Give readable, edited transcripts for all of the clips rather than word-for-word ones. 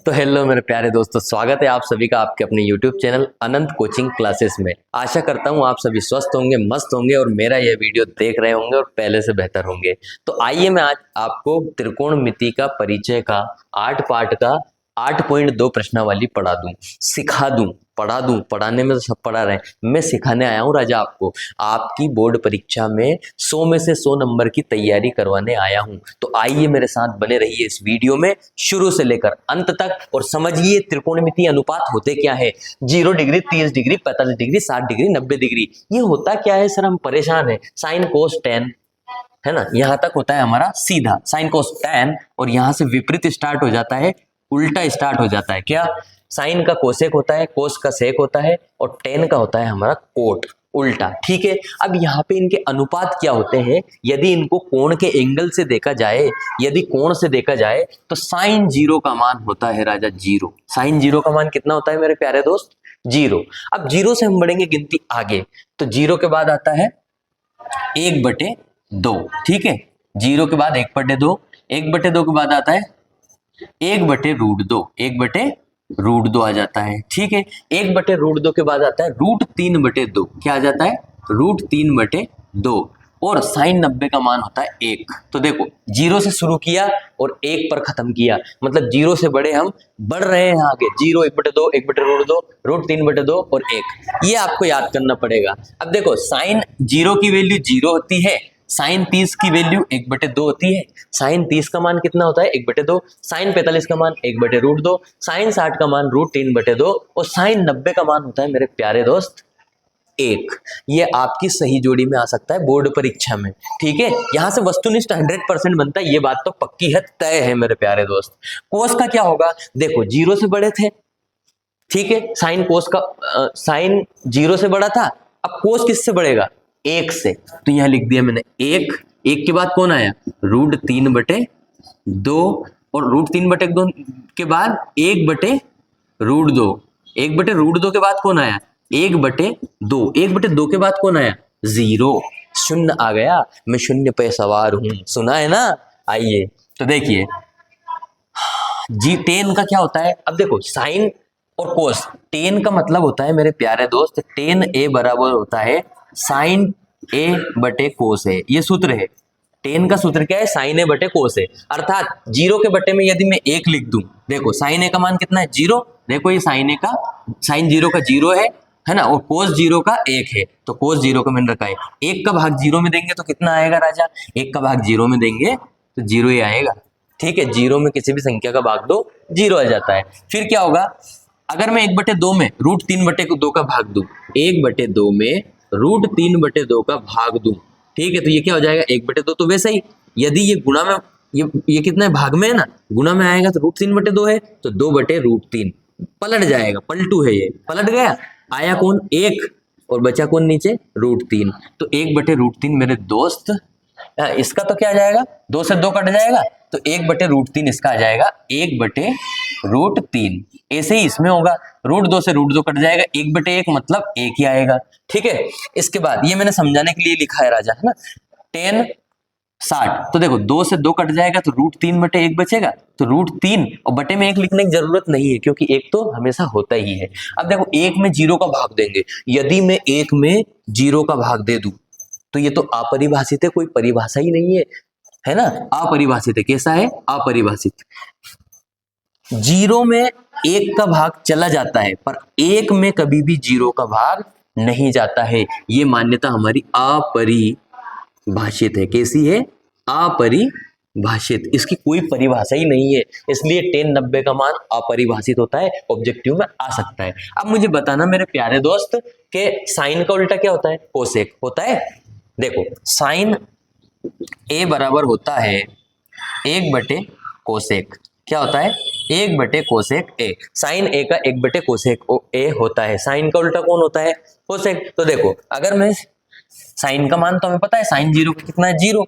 तो हेलो मेरे प्यारे दोस्तों, स्वागत है आप सभी का आपके अपने YouTube चैनल अनंत कोचिंग क्लासेस में। आशा करता हूँ आप सभी स्वस्थ होंगे, मस्त होंगे और मेरा यह वीडियो देख रहे होंगे और पहले से बेहतर होंगे। तो आइए मैं आज आपको त्रिकोणमिति का परिचय का 8 पार्ट का 8.2 प्रश्नावली पढ़ा दूं, सिखा दूं, पढ़ा दूं। पढ़ाने में तो सब पढ़ा रहे हैं, मैं सिखाने आया हूं राजा आपको। आपकी बोर्ड परीक्षा में 100 में से 100 नंबर की तैयारी करवाने आया हूं। तो आइए मेरे साथ बने रहिए इस वीडियो में शुरू से लेकर अंत तक और समझिए त्रिकोणमिति अनुपात होते क्या है। 0 degree, 30 degree, 45 degree, 60 degree, 90 degree, ये होता क्या है सर? हम परेशान है। साइन कोस टेन है ना, यहां तक होता है हमारा सीधा साइन कोस टेन, और यहां से विपरीत स्टार्ट हो जाता है, उल्टा स्टार्ट हो जाता है। क्या? साइन का कोसेक होता है, कोस का सेक होता है और टेन का होता है हमारा कोट, उल्टा। ठीक है, अब यहाँ पे इनके अनुपात क्या होते हैं? यदि इनको कोण के एंगल से देखा जाए, यदि कोण से देखा जाए तो साइन 0 का मान होता है राजा 0। साइन 0 का मान कितना होता है मेरे प्यारे दोस्त? 0। अब 0 से हम बढ़ेंगे गिनती आगे, तो 0 के बाद आता है 1/2। ठीक है, 0 के बाद 1/2, 1/2 के बाद आता है 1/√2, 1/√2 आ जाता है। ठीक है, 1/√2 के बाद आता है √3/2। क्या आ जाता है? √3/2। और साइन 90 का मान होता है 1। तो देखो 0 से शुरू किया और 1 पर खत्म किया, मतलब 0 से बड़े हम बढ़ रहे हैं आगे। 0, 1/2, 1/√2, √3/2 और 1, ये आपको याद करना पड़ेगा। अब देखो साइन 0 की वैल्यू 0 होती है, साइन 30 की वैल्यू 1/2 होती है। साइन 30 का मान कितना होता है? 1/2। साइन 45 का मान 1/√2, साइन 60 का मान √3/2 और साइन 90 का मान होता है मेरे प्यारे दोस्त 1। ये आपकी सही जोड़ी में आ सकता है बोर्ड परीक्षा में। ठीक है, यहां से वस्तुनिष्ठ 100% बनता है, ये बात तो पक्की है, तय है मेरे प्यारे दोस्त। कोस का क्या होगा? देखो 0 से बड़े थे, ठीक है, साइन कोस का साइन 0 से बड़ा था। अब कोस किससे बढ़ेगा? 1 से। तो यहां लिख दिया मैंने 1। 1 के बाद कौन आया? √3/2 और √3/2 के बाद 1/√2। 1/√2 के बाद कौन आया? 1/2। 1/2 के बाद कौन आया? 0। शून्य आ गया, मैं शून्य पे सवार हूं, सुना है ना? आइए तो देखिए जी, टेन का क्या होता है? अब देखो साइन और कोस, टेन का मतलब होता है मेरे प्यारे दोस्त, टेन ए बराबर होता है साइन A/कोस है। ये सूत्र है, टेन का सूत्र क्या है? साइन A/कोस है। अर्थात 0 के बटे में यदि मैं 1 लिख दूं, देखो साइन A का मान कितना है? 0। देखो ये साइन साइन 0 का 0 है ना, और कोस 0 का 1 है, तो कोस 0 का मैंने रखा है। 1 का भाग 0 में देंगे तो कितना आएगा राजा? 1 का भाग 0 में देंगे तो 0 ही आएगा। ठीक है, 0 में किसी भी संख्या का भाग दो, 0 आ जाता है। फिर क्या होगा? अगर मैं 1/2 में √3/2 का भाग दूं, 1/2 में √3/2 का भाग दूं, ठीक है, तो ये क्या हो जाएगा? 1/2। तो वैसे ही यदि ये गुणा में, ये कितना है? भाग में है ना, गुणा में आएगा तो √3/2 है, तो 2/√3 पलट जाएगा, पलटू है, ये पलट गया। आया कौन? 1 और बचा कौन नीचे? √3। तो 1/√3 मेरे दोस्त, इसका तो क्या आ जाएगा? 2 से 2 कट जाएगा, तो 1/√3 इसका आ जाएगा 1/√3। ऐसे ही इसमें होगा, √2 से √2 कट जाएगा, 1/1 मतलब 1 ही आएगा। ठीक है, इसके बाद ये मैंने समझाने के लिए लिखा है राजा, है ना, टेन 60। तो देखो 2 से 2 कट जाएगा तो √3/1 बचेगा, तो √3 और बटे में 1 लिखने की जरूरत नहीं है, क्योंकि 1 तो हमेशा होता ही है। अब देखो 1 में 0 का भाग देंगे, यदि मैं 1 में 0 का भाग दे दूं तो ये तो अपरिभाषित है, कोई परिभाषा ही नहीं है ना, अपरिभाषित है। कैसा है? अपरिभाषित। 0 में 1 का भाग चला जाता है, पर 1 में कभी भी 0 का भाग नहीं जाता है। ये मान्यता हमारी अपरिभाषित है। कैसी है? अपरिभाषित। इसकी कोई परिभाषा ही नहीं है, इसलिए 10/90 का मान अपरिभाषित होता है, ऑब्जेक्टिव में आ सकता है। अब मुझे बताना मेरे प्यारे दोस्त के साइन का उल्टा क्या होता है? कोसेक होता है। देखो साइन A बराबर होता है 1/कोसेक। क्या होता है? 1/कोसेक A। साइन A का 1/कोसेक A होता है। साइन का उल्टा कौन होता है? कोसेक। तो देखो अगर मैं साइन का मान तो हमें पता है, साइन 0 का कितना है? 0।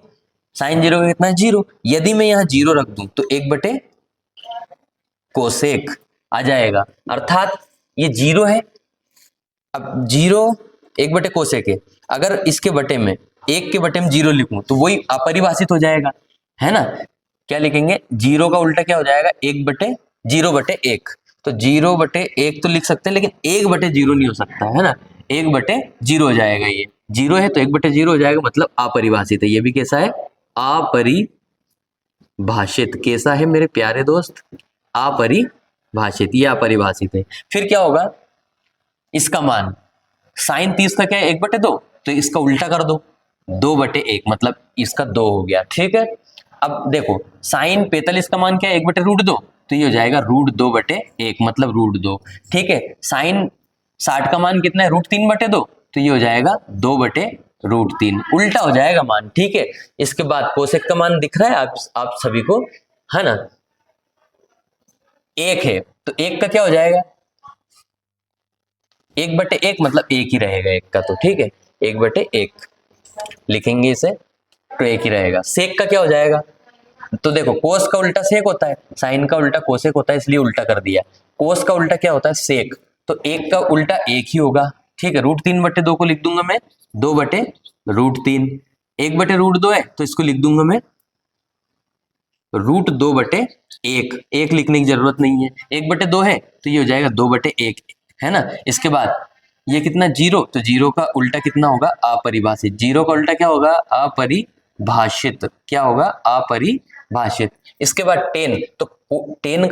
साइन 0 का कितना है? 0। यदि मैं यहाँ 0 रख दूं तो 1/कोसेक आ जाएगा, अर्थात ये 0 है। अब 0 1/कोसेक है, अगर इसके बटे में 1 के बटे में 0 लिखूं तो वही अपरिभाषित हो जाएगा, है ना। क्या लिखेंगे? 0 का उल्टा क्या हो जाएगा? 0/1, तो 0/1 तो लिख सकते हैं, लेकिन 1/0 नहीं हो सकता है ना, 1/0 हो जाएगा। ये 0 है तो 1/0 हो जाएगा, मतलब अपरिभाषित है। ये भी कैसा है? अपरिभाषित। कैसा है मेरे प्यारे दोस्त? अपरिभाषित, ये अपरिभाषित है। फिर क्या होगा? इसका मान साइन 30 का क्या है? 1/2, तो इसका उल्टा कर दो, 2/1, मतलब इसका 2 हो गया। ठीक है, अब देखो साइन 45 का मान क्या है? 1/√2, तो ये हो जाएगा √2/1, मतलब √2। ठीक है, साइन 60 का मान कितना है? √3/2, तो ये हो जाएगा 2/√3, उल्टा हो जाएगा मान। ठीक है, इसके बाद कोसेक का मान दिख रहा है आप सभी को, है ना? 1 है तो 1 का क्या हो जाएगा? 1/1, मतलब 1 ही रहेगा 1 का, तो ठीक है 1/1 लिखेंगे इसे, तो 1 ही रहेगा। सेक का क्या हो जाएगा? तो देखो कोस का उल्टा सेक होता है, साइन का उल्टा कोसेक होता है, इसलिए उल्टा कर दिया। कोस का उल्टा क्या होता है? सेक, तो 1 का उल्टा 1 ही होगा। ठीक है, √3/2 को लिख दूंगा मैं 2/√3। 1/√2 है तो इसको लिख दूंगा मैं √2/1, 1 लिखने की जरूरत नहीं है। 1/2 है तो ये हो जाएगा 2/1, है ना? इसके बाद ये कितना? 0, तो 0 का उल्टा कितना होगा? अपरिभाषित। 0 का उल्टा क्या होगा? अपरिभाषित। क्या होगा? अपरिभाषित। इसके बाद 10, तो 10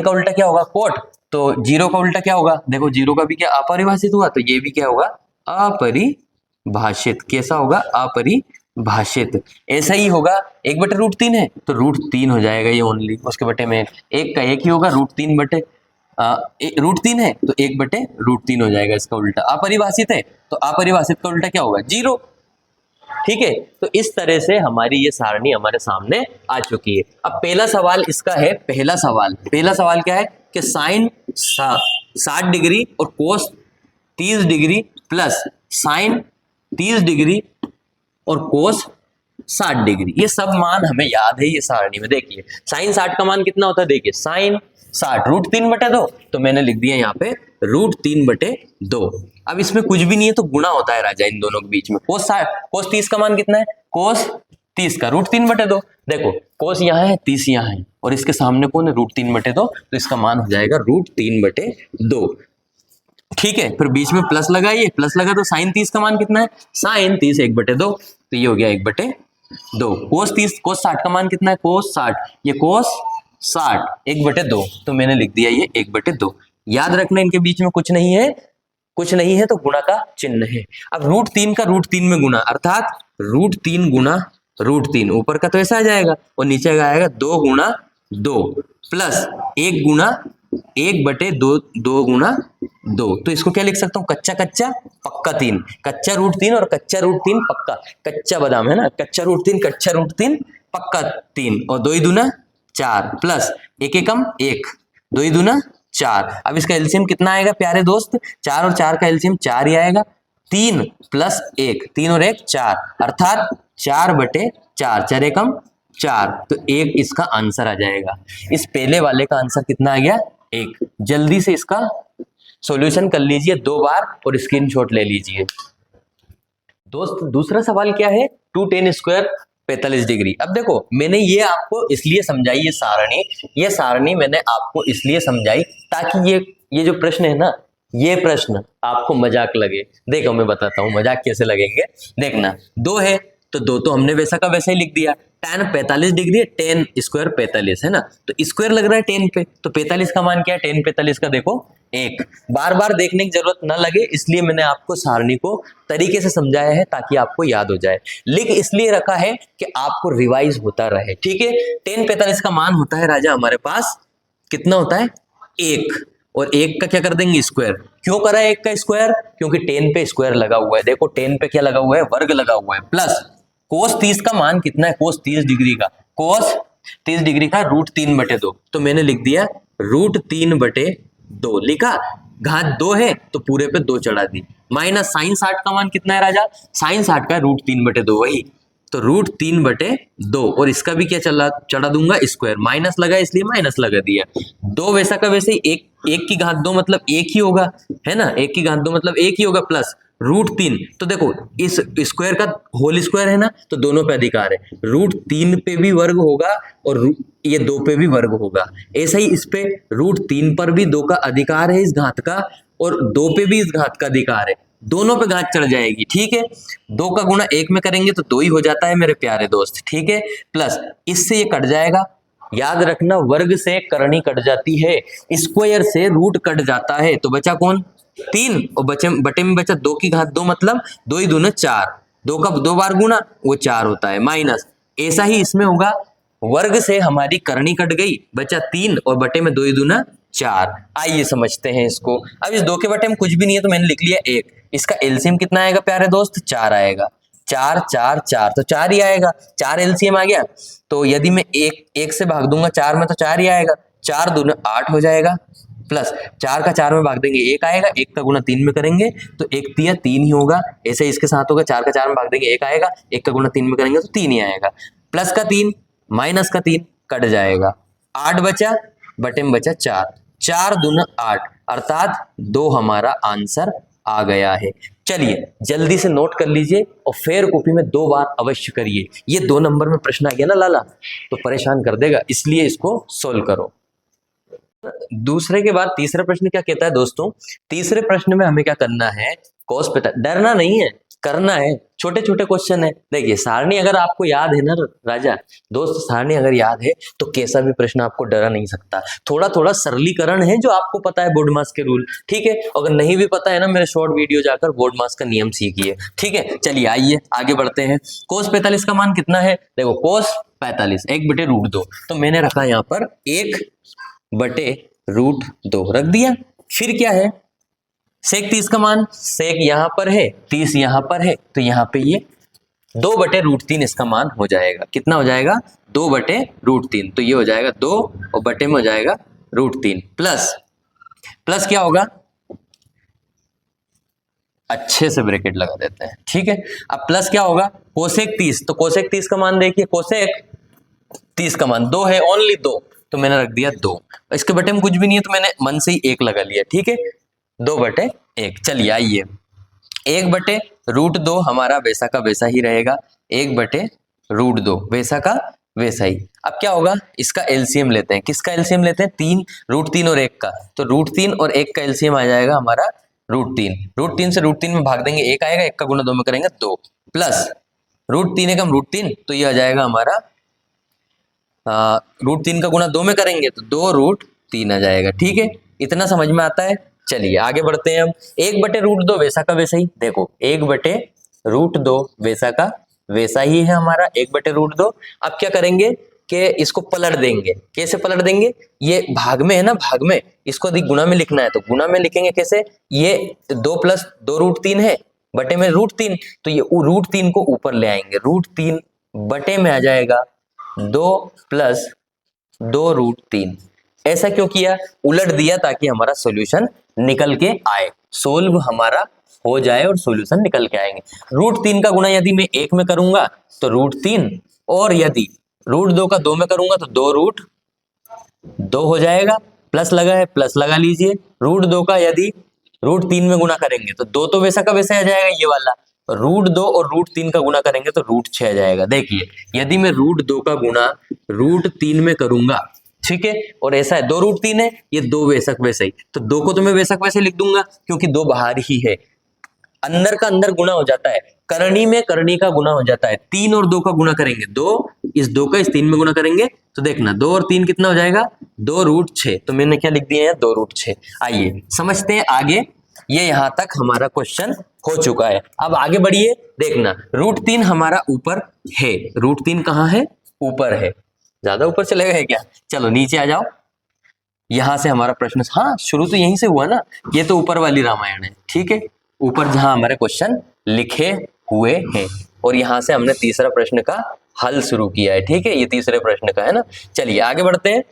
का उल्टा क्या होगा? कोट, तो 0 का उल्टा क्या होगा? देखो 0 का भी क्या अपरिभाषित हुआ, तो ये भी क्या होगा? अपरिभाषित। कैसा होगा? अपरिभाषित। ऐसा ही होगा 1/√3 है तो √3 हो जाएगा ये ओनली, उसके बटे में 1 का 1 ही होगा, √3 है तो 1/√3 हो जाएगा, इसका उल्टा। अपरिभाषित है तो अपरिभाषित का उल्टा क्या होगा? 0। ठीक है, तो इस तरह से हमारी ये सारणी हमारे सामने आ चुकी है। अब पहला सवाल इसका है, पहला सवाल क्या है कि साइन 60 डिग्री और कोस 30 डिग्री प्लस साइन 30 डिग्री और कोस 60 डिग्री, ये सब मान हमें याद है ये सारणी में। देखिए साइन 60 का मान कितना होता है? देखिए साइन 60 √3/2, तो मैंने लिख दिया यहाँ पे √3/2। अब इसमें कुछ भी नहीं है तो गुणा होता है राजा इन दोनों के बीच में। कोस 30 का मान कितना है? कोस 30 का √3/2। देखो कोस यहाँ है, 30 यहाँ है, और इसके सामने कौन है? √3/2, तो इसका मान हो जाएगा √3/2। ठीक है, फिर बीच में प्लस लगाइए, प्लस लगा तो साइन 30 का मान कितना है? साइन 30 1/2, तो ये हो गया 1/2। कोस 60 का मान कितना है? कोस 60, ये कोस 60 1/2, तो मैंने लिख दिया ये 1/2। याद रखना इनके बीच में कुछ नहीं है तो गुणा का चिन्ह है। अब √3 का √3 में गुणा, अर्थात √3 गुणा √3, ऊपर का तो ऐसा आ जाएगा और नीचे का आएगा 2 गुणा 2 प्लस 1 गुणा 1/2, 2 गुणा 2, तो इसको क्या लिख सकता हूँ? कच्चा पक्का 3, कच्चा √3 और कच्चा √3 पक्का, कच्चा बादाम है ना, कच्चा √3 पक्का 3, और 2 दूना 4 प्लस 1 एकम 1, 2 दूना 4। अब इसका एलसीएम कितना आएगा प्यारे दोस्त? 4 और 4 का एलसीएम 4 ही आएगा। 3 प्लस 1, 3 और 1 4, अर्थात 4/4, 4 एकम 4, तो 1 इसका आंसर आ जाएगा। इस पहले वाले का आंसर कितना आ गया? 1। जल्दी से इसका सॉल्यूशन कर लीजिए 2 बार और स्क्रीनशॉट ले लीजिए। दोस्त दूसरा सवाल क्या है? 2tan² 45 degree. अब देखो मैंने ये आपको इसलिए समझाई ये सारणी मैंने आपको इसलिए समझाई ताकि ये जो प्रश्न है ना, ये प्रश्न आपको मजाक लगे। देखो मैं बताता हूँ मजाक कैसे लगेंगे। देखना 2 है तो 2 तो हमने वैसा का वैसा ही लिख दिया। tan 45 डिग्री है, tan स्क्वायर 45 है ना, तो स्क्वायर लग रहा है tan पे, तो 45 का मान क्या है? tan 45 का देखो 1। बार बार देखने की जरूरत ना लगे इसलिए मैंने आपको सारणी को तरीके से समझाया है ताकि आपको याद हो जाए। लिख इसलिए रखा है कि आपको रिवाइज होता रहे। ठीक है, tan 45 का मान होता है राजा हमारे पास कितना होता है? 1, और 1 का क्या कर देंगे? स्क्वायर। क्यों करा है 1 का स्क्वायर? क्योंकि tan पे स्क्वायर लगा हुआ है। देखो tan पे क्या लगा हुआ है? वर्ग लगा हुआ है। प्लस कोस 30 का मान कितना है? कोस 30 डिग्री का, कोस 30 डिग्री का √3/2, तो मैंने लिख दिया √3/2 लिखा। घात 2 है तो पूरे पे 2 चढ़ा दी। माइनस साइन 60 का मान कितना है राजा? साइन 60 का √3/2 वही, तो √3/2, और इसका भी क्या चढ़ा दूंगा? स्क्वायर। माइनस लगा इसलिए माइनस लगा दिया। 2 वैसा का वैसे ही, 1 की घात 2 मतलब 1 ही होगा, है ना, 1 की घात 2 मतलब 1 ही होगा, प्लस √3, तो देखो इस स्क्वायर का होल स्क्वायर है ना, तो दोनों पे अधिकार है, √3 पे भी वर्ग होगा और ये 2 पे भी वर्ग होगा। ऐसा ही इस पे √3 पर भी 2 का अधिकार है इस घात का, और 2 पे भी इस घात का अधिकार है, दोनों पे घात चढ़ जाएगी। ठीक है, 2 का गुणा 1 में करेंगे तो 2 ही हो जाता है मेरे प्यारे दोस्त। ठीक है, प्लस इससे ये कट जाएगा, याद रखना वर्ग से करनी कट जाती है, स्क्वायर से रूट कट जाता है, तो बचा कौन? 3, और बटे में बचा 2 की घात 2, मतलब 2 ही दूना 4, 2 का 2 बार गुना वो 4 होता है, माइनस। ऐसा ही इसमें होगा, वर्ग से हमारी करनी कट गई, बचा 3 और बटे में 2 ही दूना 4। आइए समझते हैं इसको। अब इस 2 के बटे में कुछ भी नहीं है तो मैंने लिख लिया 1, इसका एलसीएम कितना आएगा प्यारे दोस्त? 4 आएगा, 4 4 4 तो 4 ही आएगा, 4 एलसीएम आ गया। तो यदि मैं एक से भाग दूंगा 4 में तो 4 ही आएगा, 4 दूना 8 हो जाएगा, प्लस 4 का 4 में भाग देंगे 1 आएगा, 1 का गुना 3 में करेंगे तो 1 तिया 3 ही होगा। ऐसे इसके साथ होगा, 4 का 4 में भाग देंगे 1 आएगा, 1 का गुना 3 में करेंगे तो 3 ही आएगा, प्लस का 3 माइनस का 3 कट जाएगा, 8 बचा, बटे में बचा 4, 4 दूना 8 अर्थात 2 हमारा आंसर आ गया है। चलिए जल्दी से नोट कर लीजिए और फेयर कॉपी में 2 बार अवश्य करिए। ये 2 नंबर में प्रश्न आ गया ना लाला, तो परेशान कर देगा, इसलिए इसको सोल्व करो। दूसरे के बाद तीसरा प्रश्न क्या कहता है दोस्तों? तीसरे प्रश्न में हमें क्या करना है? कॉस पे, डरना नहीं है, करना है, छोटे छोटे क्वेश्चन है। देखिए सारणी अगर आपको याद है ना राजा दोस्त, सारणी अगर याद है तो कैसा भी प्रश्न आपको डरा नहीं सकता। थोड़ा थोड़ा सरलीकरण है जो आपको पता है बोर्ड मास के रूल, ठीक है। अगर नहीं भी पता है ना, मेरे शॉर्ट वीडियो जाकर बोर्ड मास का नियम सीखिए, ठीक है। चलिए आइए आगे बढ़ते हैं। cos 45 का मान कितना है? देखो cos 45 1/√2, तो मैंने रखा यहाँ पर 1/√2 रख दिया। फिर क्या है? सेक 30 का मान, सेक यहां पर है, 30 यहां पर है, तो यहां पे ये 2/√3 इसका मान हो जाएगा। कितना हो जाएगा? 2/√3, तो ये हो जाएगा 2 और बटे में हो जाएगा √3, प्लस क्या होगा? अच्छे से ब्रैकेट लगा देते हैं, ठीक है। अब प्लस क्या होगा? कोसेक 30, तो कोसेक 30 का मान देखिए, कोसेक 30 का मान 2 है, ओनली 2, तो मैंने रख दिया 2। इसके बटे में कुछ भी नहीं है तो मैंने मन से ही 1 लगा लिया, ठीक है, 2/1। चलिए आइए, 1/√2 हमारा वैसा का वैसा ही रहेगा, 1/√2 वैसा का वैसा ही। अब क्या होगा? इसका एलसीएम लेते हैं। किसका एलसीएम लेते हैं? 3, √3 और 1 का, तो √3 और 1 का एलसीएम आ जाएगा हमारा √3। √3 से √3 में भाग देंगे 1 आएगा, 1 का गुना 2 में करेंगे 2, प्लस √3 एकम √3, तो ये आ जाएगा हमारा √3 का गुना 2 में करेंगे तो 2√3 आ जाएगा, ठीक है। इतना समझ में आता है। चलिए आगे बढ़ते हैं हम। 1/√2 वैसा का वैसा ही, देखो 1/√2 वैसा का वैसा ही है हमारा 1/√2। अब क्या करेंगे कि इसको पलट देंगे। कैसे पलट देंगे? ये भाग में है ना, भाग में, इसको यदि गुणा में लिखना है तो गुणा में लिखेंगे। कैसे? ये 2 + 2√3 है, बटे में √3, तो ये √3 को ऊपर ले आएंगे, √3 बटे में आ जाएगा 2 + 2√3। ऐसा क्यों किया? उलट दिया ताकि हमारा सॉल्यूशन निकल के आए, सोल्व हमारा हो जाए और सॉल्यूशन निकल के आएंगे। √3 का गुणा यदि मैं 1 में करूंगा तो √3, और यदि √2 का 2 में करूंगा तो 2√2 हो जाएगा। प्लस लगा है, प्लस लगा लीजिए। √2 का यदि √3 में गुणा करेंगे तो 2 तो वैसा का वैसा आ जाएगा, ये वाला। √2 और √3 का गुणा करेंगे तो √6 आ जाएगा। देखिए यदि मैं √2 का गुणा √3 में करूंगा, ठीक है, और ऐसा है 2√3 है, ये 2 वैसा वैसे ही, तो 2 को तो मैं वैसा वैसे लिख दूंगा क्योंकि 2 बाहर ही है, अंदर का अंदर गुना हो जाता है, करनी में करनी का गुना हो जाता है। 3 और 2 का गुना करेंगे, 2 इस 2 का इस 3 में गुना करेंगे तो देखना 2 और 3 कितना हो जाएगा? 2√6, तो मैंने क्या लिख दिया है? 2√6। आइए समझते हैं आगे। ये यहां तक हमारा क्वेश्चन हो चुका है। अब आगे बढ़िए, देखना √3 हमारा ऊपर है, √3 कहाँ है? ऊपर है। ज्यादा ऊपर चले गए क्या? चलो नीचे आ जाओ, यहां से हमारा प्रश्न, हाँ शुरू तो यहीं से हुआ ना, ये तो ऊपर वाली रामायण है, ठीक है, ऊपर जहां हमारे क्वेश्चन लिखे हुए हैं, और यहां से हमने तीसरा प्रश्न का हल शुरू किया है, ठीक है, ये तीसरे प्रश्न का है ना। चलिए आगे बढ़ते हैं।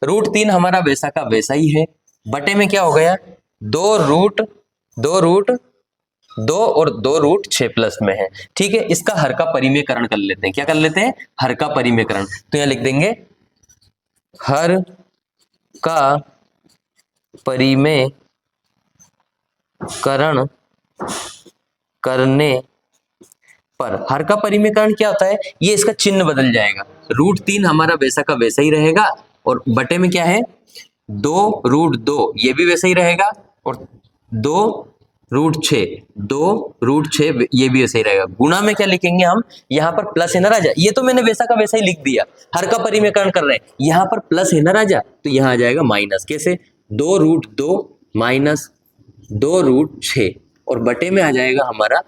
√3 हमारा वैसा का वैसा ही है, बटे में क्या हो गया? 2√2 और 2√6 प्लस में है, ठीक है। इसका हर का परिमेयकरण कर लेते हैं। क्या कर लेते हैं? हर का परिमेयकरण। तो यहां लिख देंगे हर का परिमेयकरण करने पर हर का परिमेयकरण क्या होता है, ये इसका चिन्ह बदल जाएगा। √3 हमारा वैसा का वैसा ही रहेगा और बटे में क्या है 2√2 ये भी वैसा ही रहेगा और 2√6 2√6 ये भी वैसा ही रहेगा। गुणा में क्या लिखेंगे हम, यहाँ पर प्लस है ना राजा, ये तो मैंने वैसा का वैसा ही लिख दिया, हर का परिमेयकरण कर रहे हैं, यहाँ पर प्लस है ना राजा तो यहाँ आ जाएगा माइनस। कैसे 2√2 माइनस 2√6 और बटे में आ जाएगा हमारा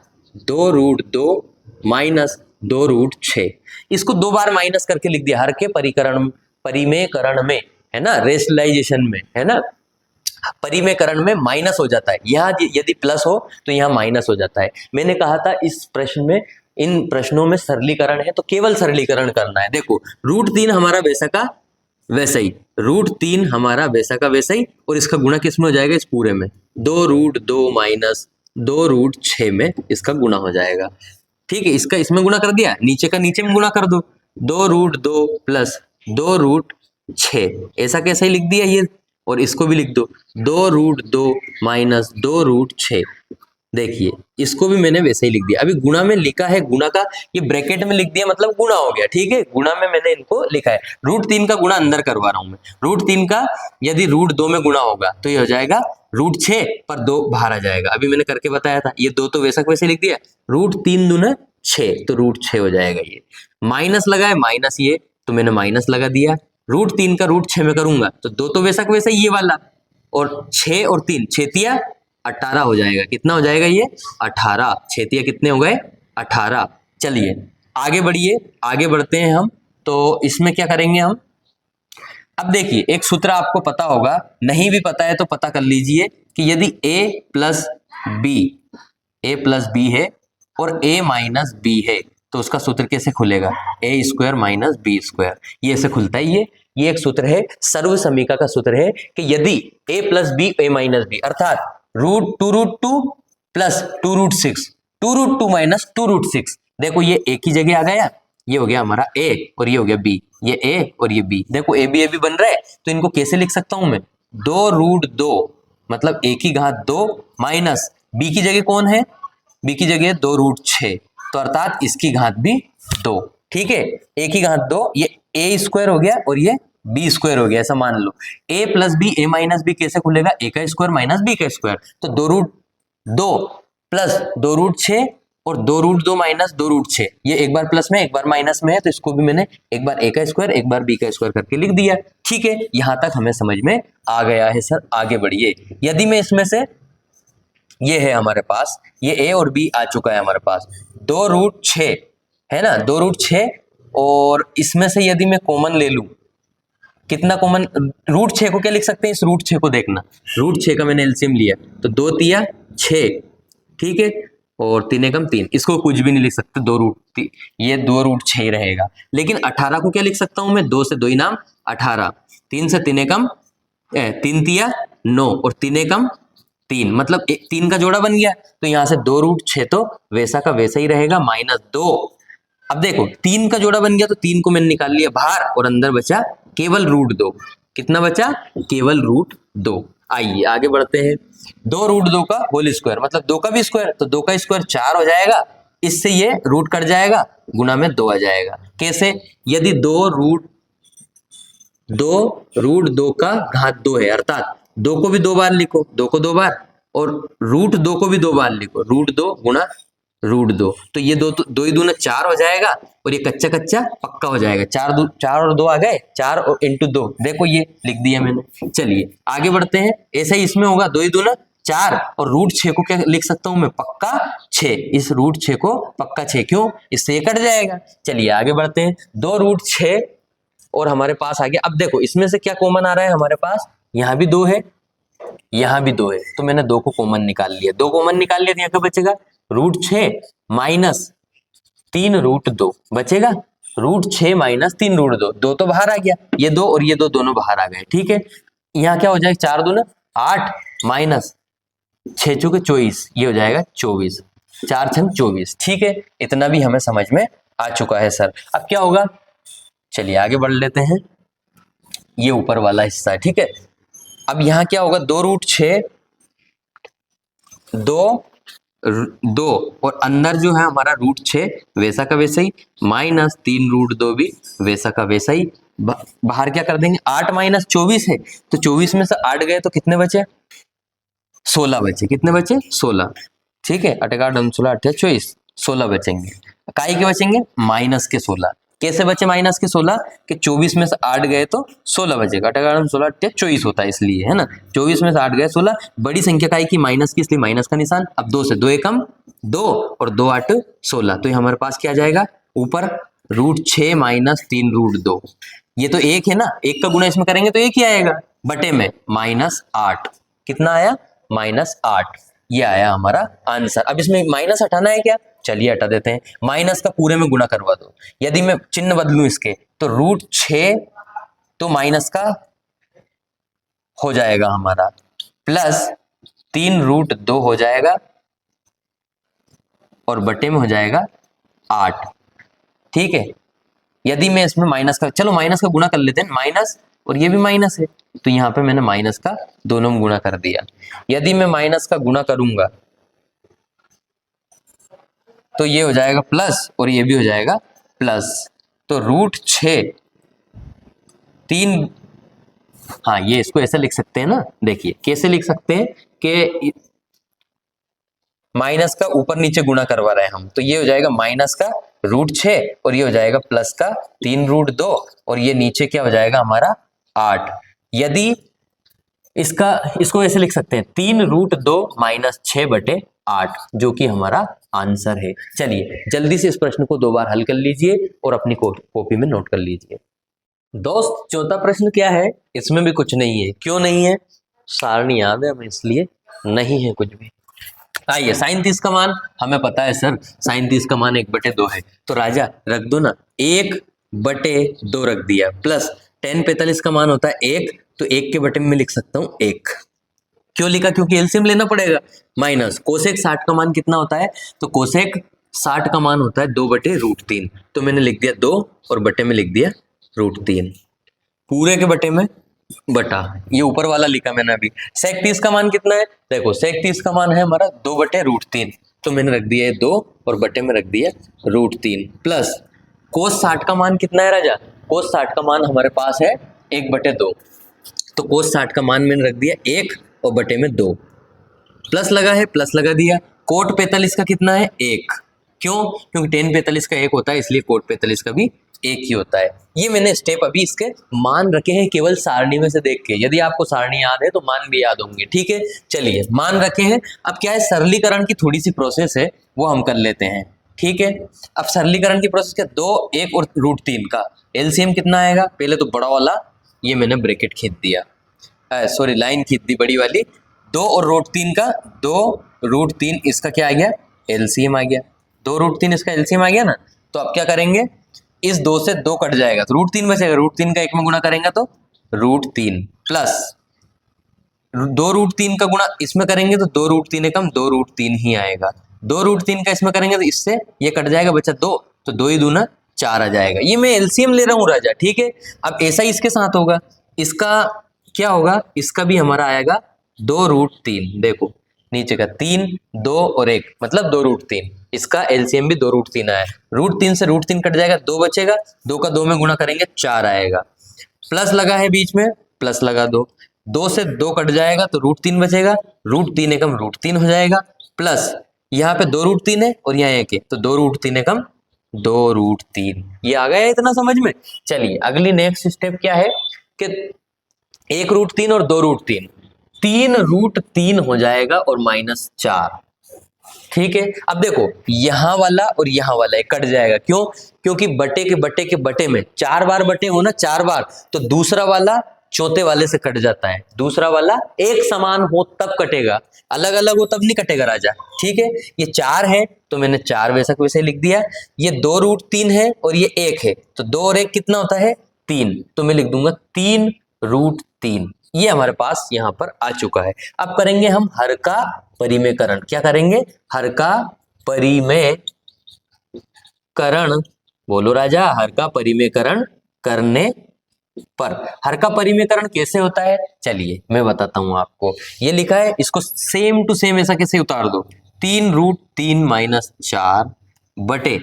2√2 माइनस 2√6। इसको दो बार माइनस करके लिख दिया, हर के परिमेयकरण में है ना, रेशनलाइजेशन में है ना, परिमेयकरण में माइनस हो जाता है, यहाँ यदि प्लस हो तो यहाँ माइनस हो जाता है। मैंने कहा था इस प्रश्न में, इन प्रश्नों में सरलीकरण है तो केवल सरलीकरण करना है। देखो √3 हमारा वैसा का वैसा ही, √3 हमारा वैसा का वैसा ही और इसका गुणा किस में हो जाएगा, इस पूरे में 2√2 माइनस 2√6 में इसका गुणा हो जाएगा। ठीक है, इसका इसमें गुणा कर दिया, नीचे का नीचे में गुणा कर दो, 2√2 प्लस 2√6 ऐसा कैसे ही लिख दिया ये, और इसको भी लिख दो 2√2 माइनस 2√6। देखिए इसको भी मैंने वैसे ही लिख दिया। अभी गुणा में लिखा है, गुणा का ये ब्रैकेट में लिख दिया मतलब गुणा हो गया। ठीक है, गुणा में मैंने इनको लिखा है, √3 का गुणा अंदर करवा रहा हूं मैं। √3 का यदि √2 में गुणा होगा तो ये हो जाएगा √6 पर 2 बाहर आ जाएगा, अभी मैंने करके बताया था। ये 2 तो वैसा वैसे लिख दिया, √3 दूना 6 तो √6 हो जाएगा। ये माइनस लगा है, माइनस ये तो मैंने माइनस लगा दिया। √3 का √6 में करूंगा तो 2 तो वैसा वैसा ये वाला, और 6 और 3 छेतिया 18 हो जाएगा। कितना हो जाएगा ये 18, छेतिया कितने हो गए 18। चलिए आगे बढ़िए, आगे बढ़ते हैं हम। तो इसमें क्या करेंगे हम, अब देखिए एक सूत्र आपको पता होगा, नहीं भी पता है तो पता कर लीजिए कि यदि a प्लस बी है और a माइनस बी है तो उसका सूत्र कैसे खुलेगा, a² माइनस b², ये ऐसे खुलता है। ये एक सूत्र है, सर्व समीका का सूत्र है कि यदि a plus b a minus b अर्थात √2 प्लस 2√6 2√2 माइनस 2√6, देखो ये एक ही जगह आ गया, ये हो गया हमारा a और ये हो गया b, ये a और ये b, देखो a b बन रहा है तो इनको कैसे लिख सकता हूं मैं, 2√2 मतलब a की घात 2 माइनस b की जगह कौन है, b की जगह 2√6 तो अर्थात इसकी घात भी 2। ठीक है, a की घात 2, ये a² हो गया और ये b² हो गया, ऐसा मान लो। a plus b a minus b कैसे खुलेगा, a² माइनस b², तो 2√2 प्लस 2√6 और 2√2 माइनस 2√6, ये एक बार प्लस में एक बार माइनस में है तो इसको भी मैंने एक बार a² एक बार b² करके लिख दिया। ठीक है, यहां तक हमें समझ में आ गया है सर। आगे बढ़िए, यदि मैं इसमें से, ये है हमारे पास, ये a और b आ चुका है हमारे पास, 2√6 है ना, 2√6 और इसमें से यदि मैं कॉमन ले लूं, कितना कॉमन, √6 को क्या लिख सकते हैं, इस √6 को देखना, √6 का मैंने एलसीएम लिया तो 2 तिया 6, ठीक है, और 3 एकम 3, इसको कुछ भी नहीं लिख सकते, ये 2√6 ही रहेगा। लेकिन 18 को क्या लिख सकता हूं मैं, 2 से 2 इनाम 18, 3 से 3 एकम 3 तिया 9 और 3 एकम 3 मतलब 3 का जोड़ा बन गया, तो यहां से 2√6 तो वैसा का वैसा ही रहेगा माइनस 2। अब देखो 3 का जोड़ा बन गया तो 3 को मैंने निकाल लिया बाहर और अंदर बचा केवल √2, कितना बचा, केवल √2। आइए आगे बढ़ते हैं, 2√2 का होल स्क्वायर मतलब 2 का भी स्क्वायर, तो 2 का स्क्वायर 4 हो जाएगा, इससे ये रूट कट जाएगा, गुना में 2 आ जाएगा। कैसे, यदि 2√2 का घात 2 है अर्थात 2 को भी 2 बार लिखो, 2 को 2 बार, और √2 को भी 2 बार लिखो, √2 गुणा √2, तो ये 2 ही दूना 4 हो जाएगा और ये कच्चा कच्चा पक्का हो जाएगा, 4 और 2 आ गए, 4 और इंटू 2, देखो ये लिख दिया मैंने। चलिए आगे बढ़ते हैं, ऐसा ही इसमें होगा, 2 ही दूना 4 और √6 को क्या लिख सकता हूं मैं, पक्का 6, इस √6 को पक्का 6, क्यों, इससे ये कट जाएगा। चलिए आगे बढ़ते हैं, 2√6 और हमारे पास आ गया। अब देखो इसमें से क्या कॉमन आ रहा है हमारे पास, यहाँ भी 2 है, यहाँ भी 2 है, तो मैंने 2 को कॉमन निकाल लिया, 2 कॉमन निकाल लिया तो यहाँ क्या बचेगा, √6 माइनस 3√2 बचेगा, √6 माइनस 3√2, 2 तो बाहर आ गया, ये 2 और ये 2 दोनों बाहर आ गए। ठीक है, यहाँ क्या हो जाएगा, 4 दूना 8 माइनस 6 चौके 24, ये हो जाएगा 24, 4 छंग 24। ठीक है, इतना भी हमें समझ में आ चुका है सर। अब क्या होगा, चलिए आगे बढ़ लेते हैं, ये ऊपर वाला हिस्सा है। ठीक है, अब यहाँ क्या होगा, 2√6 2 और अंदर जो है हमारा √6 वैसा का वैसा ही, माइनस 3√2 भी वैसा का वैसा ही। बाहर क्या कर देंगे, 8 माइनस 24 है तो 24 में से 8 गए तो कितने बचे, 16 बचे। कितने बचे, 16। ठीक है, 8 8 16 8 24, 16 बचेंगे। काई के बचेंगे, माइनस के 16। कैसे बचे माइनस के 16 कि 24 में से 8 गए तो 16 बचेगा। 8 8 16 8 24 होता है इसलिए, है ना। 24 में से 8 गए 16, बड़ी संख्या काई की, माइनस की, इसलिए माइनस का निशान। अब 2 से 2 एकम 2 और 2 8 16, तो ये हमारे पास क्या आ जाएगा, ऊपर √6 माइनस 3√2। ये तो एक है ना, एक का गुणा इसमें करेंगे तो एक ही आएगा, बटे में -8। कितना आया, -8। ये आया हमारा आंसर। अब इसमें माइनस हटाना है क्या, चलिए हटा देते हैं। माइनस का पूरे में गुणा करवा दो। यदि मैं चिन्ह बदलूं इसके तो √6 तो माइनस का हो जाएगा हमारा, प्लस 3√2 हो जाएगा और बटे में हो जाएगा 8। ठीक है, यदि मैं इसमें माइनस का, चलो माइनस का गुणा कर लेते हैं, माइनस और ये भी माइनस है तो यहां पे मैंने माइनस का दोनों में गुणा कर दिया। यदि मैं माइनस का गुणा करूंगा तो ये हो जाएगा प्लस और ये भी हो जाएगा प्लस, तो √6 3, हाँ ये इसको ऐसे लिख सकते हैं ना, देखिए कैसे लिख सकते हैं कि माइनस का ऊपर नीचे गुणा करवा रहे हैं हम, तो ये हो जाएगा माइनस का √6 और ये हो जाएगा प्लस का 3√2 और ये नीचे क्या हो जाएगा हमारा 8। यदि इसको ऐसे लिख सकते हैं 3√2 माइनस 6 बटे 8, जो कि हमारा आंसर है। चलिए जल्दी से इस प्रश्न को 2 बार हल कर लीजिए और अपनी कॉपी में नोट कर लीजिए। दोस्त चौथा प्रश्न क्या है, इसमें भी कुछ नहीं है। क्यों नहीं है, सारणी याद है हमें इसलिए नहीं है कुछ भी। आइए, sin 30 का मान हमें पता है सर, sin 30 का मान 1/2 है, तो राजा रख दो ना, 1/2 रख दिया, प्लस tan 45 का मान होता है 1, तो 1 के बटे में लिख सकता हूं 1। क्यों लिखा, क्योंकि एलसीएम लेना पड़ेगा। माइनस कोसेक 60 का मान कितना होता है, तो कोसेक 60 का मान होता है 2/√3, तो मैंने लिख दिया 2 और बटे में लिख दिया √3, पूरे के बटे में बटा, ये ऊपर वाला लिखा मैंने अभी। सेक 30 का मान कितना है, देखो सेक 30 का मान है हमारा 2/√3, तो मैंने रख दिया 2 और बटे में रख दिया √3, प्लस कोस 60 का मान कितना है राजा, कोस 60 का मान हमारे पास है 1/2, तो कोस 60 का मान मैंने रख दिया 1 और बटे में 2, प्लस लगा है प्लस लगा दिया। कोट 45 का कितना है 1, क्यों, क्योंकि tan 45 का 1 होता है, इसलिए कोट 45 का भी 1 ही होता है। ये मैंने स्टेप अभी इसके मान रखे हैं केवल सारणी में से देख के, यदि आपको सारणी याद है तो मान भी याद होंगे। ठीक है, चलिए मान रखे हैं। अब क्या है, सरलीकरण की थोड़ी सी प्रोसेस है, वो हम कर लेते हैं। ठीक है, अब सरलीकरण की प्रोसेस क्या, 2 1 और √3 का एलसीएम कितना आएगा, पहले तो बड़ा वाला ये मैंने ब्रैकेट खींच दिया, सॉरी लाइन खींच दी बड़ी वाली, 2 और √3 का, 2√3 इसका क्या आ गया, एलसीएम आ गया, 2√3 इसका एलसीएम आ गया ना। तो अब क्या करेंगे, इस 2 से 2 कट जाएगा तो √3 बचेगा, √3 का 1 में गुणा करेंगे तो √3, प्लस 2√3 का गुणा इसमें करेंगे तो 2√3 एकम 2√3 ही आएगा, 2√3 का इसमें करेंगे तो इससे ये कट जाएगा, बचा 2, तो 2 ही दूना 4 आ जाएगा। ये मैं एलसीएम ले रहा हूँ राजा। ठीक है, अब ऐसा ही इसके साथ होगा, इसका क्या होगा, इसका भी हमारा आएगा 2√3, देखो नीचे का 3 2 और 1 मतलब 2√3, इसका एलसीएम भी 2√3 आया, √3 से √3 कट जाएगा, 2 बचेगा, 2 का 2 में गुणा करेंगे 4 आएगा, प्लस लगा है बीच में, प्लस लगा 2 से 2 कट जाएगा तो √3 बचेगा, √3 एकम √3 हो जाएगा, प्लस यहाँ पे 2√3 है और यहाँ 1 है, तो 2√3 एकम 2√3। ये आ गया इतना समझ में। चलिए अगली नेक्स्ट स्टेप क्या है कि 1√3 और 2√3, 3√3 हो जाएगा और -4। ठीक है, अब देखो यहां वाला और यहां वाला कट जाएगा, क्यों, क्योंकि बटे के बटे में 4 बार बटे हो ना, 4 बार, तो दूसरा वाला चौथे वाले से कट जाता है, दूसरा वाला एक समान हो तब कटेगा, अलग अलग हो तब नहीं कटेगा राजा। ठीक है, ये 4 है तो मैंने 4 वैसा वैसे लिख दिया, ये 2√3 है और ये 1 है, तो 2 और 1 कितना होता है 3, तो मैं लिख दूंगा 3√3। ये हमारे पास यहाँ पर आ चुका है। अब करेंगे हम हर का परिमेयकरण। क्या करेंगे, हर का परिमेयकरण, बोलो राजा, हर का परिमेयकरण करने पर। हर का परिमेयकरण कैसे होता है, चलिए मैं बताता हूं आपको। ये लिखा है, इसको सेम टू सेम ऐसा कैसे उतार दो, 3√3 माइनस 4 बटे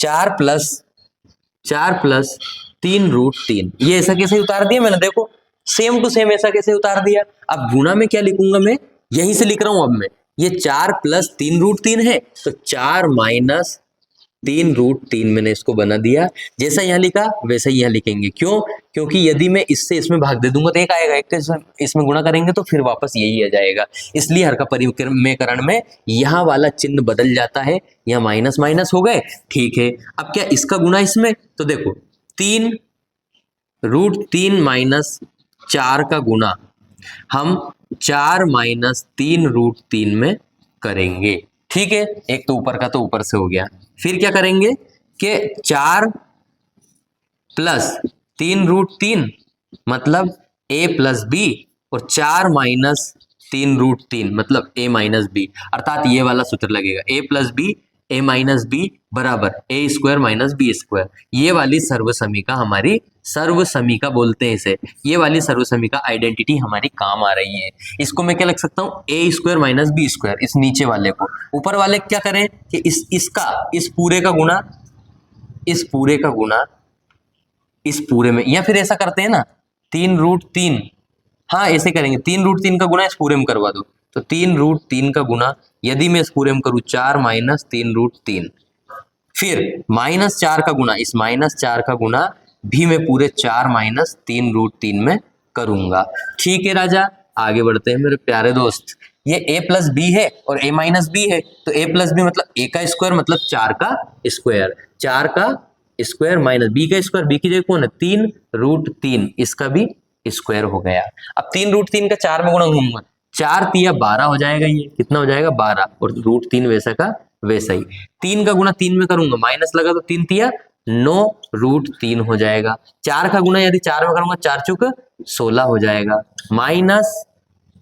4 प्लस 3√3। ये ऐसा कैसे उतार दिया मैंने, देखो सेम टू सेम ऐसा कैसे उतार दिया। अब गुना में क्या लिखूंगा मैं, यहीं से लिख रहा हूं अब मैं, ये 4 + 3√3 है, तो 4 - 3√3 मैंने इसको बना दिया। जैसा यहाँ लिखा वैसा ही यहाँ लिखेंगे। क्यों? क्योंकि यदि मैं इससे इसमें भाग दे दूंगा तो एक आएगा, एक तो इसमें गुणा करेंगे तो फिर वापस यही आ जाएगा। इसलिए हर का परिमेयकरण में यहाँ वाला चिन्ह बदल जाता है, यहाँ माइनस माइनस हो गए। ठीक है, अब क्या इसका गुणा इसमें, तो देखो 3√3 माइनस 4 का गुणा हम 4 - 3√3 में करेंगे। ठीक है, एक तो ऊपर का तो ऊपर से हो गया। फिर क्या करेंगे कि 4 + 3√3 मतलब a + b, और 4 - 3√3 मतलब a - b, अर्थात ये वाला सूत्र लगेगा a + b a - b बराबर a² - b²। ये वाली सर्वसमीका हमारी, सर्वसमीका बोलते हैं इसे, ये वाली सर्वसमीका आइडेंटिटी हमारी काम आ रही है। इसको मैं क्या लिख सकता हूँ, a² - b², इस नीचे वाले को। ऊपर वाले क्या करें कि इस पूरे का गुणा इस पूरे में, या फिर ऐसा करते हैं ना 3√3, हाँ ऐसे करेंगे, 3√3 का गुणा इस पूरे में करवा दो, तो 3√3 का गुणा यदि मैं इस पूरे में करूँ 4 - 3√3, फिर -4 का गुणा, इस -4 का गुणा भी मैं पूरे 4 - 3√3 में करूंगा। ठीक है राजा, आगे बढ़ते हैं मेरे प्यारे दोस्त। ये a + b है और a - b है, तो a + b मतलब a का स्क्वायर मतलब 4 का स्क्वायर, 4 का स्क्वायर माइनस b का स्क्वायर, b की जगह कौन है 3√3, इसका भी स्क्वायर हो गया। अब 3√3 का 4 में गुणा घूमूंगा, 4 तिया 12 हो जाएगा, ये कितना हो जाएगा 12, और √3 वैसा का वैसा ही। 3 का गुणा 3 में करूंगा, माइनस लगा तो 3 तिया 9√3 हो जाएगा। 4 का गुणा यदि 4 में करूंगा 4 चुक 16 हो जाएगा, माइनस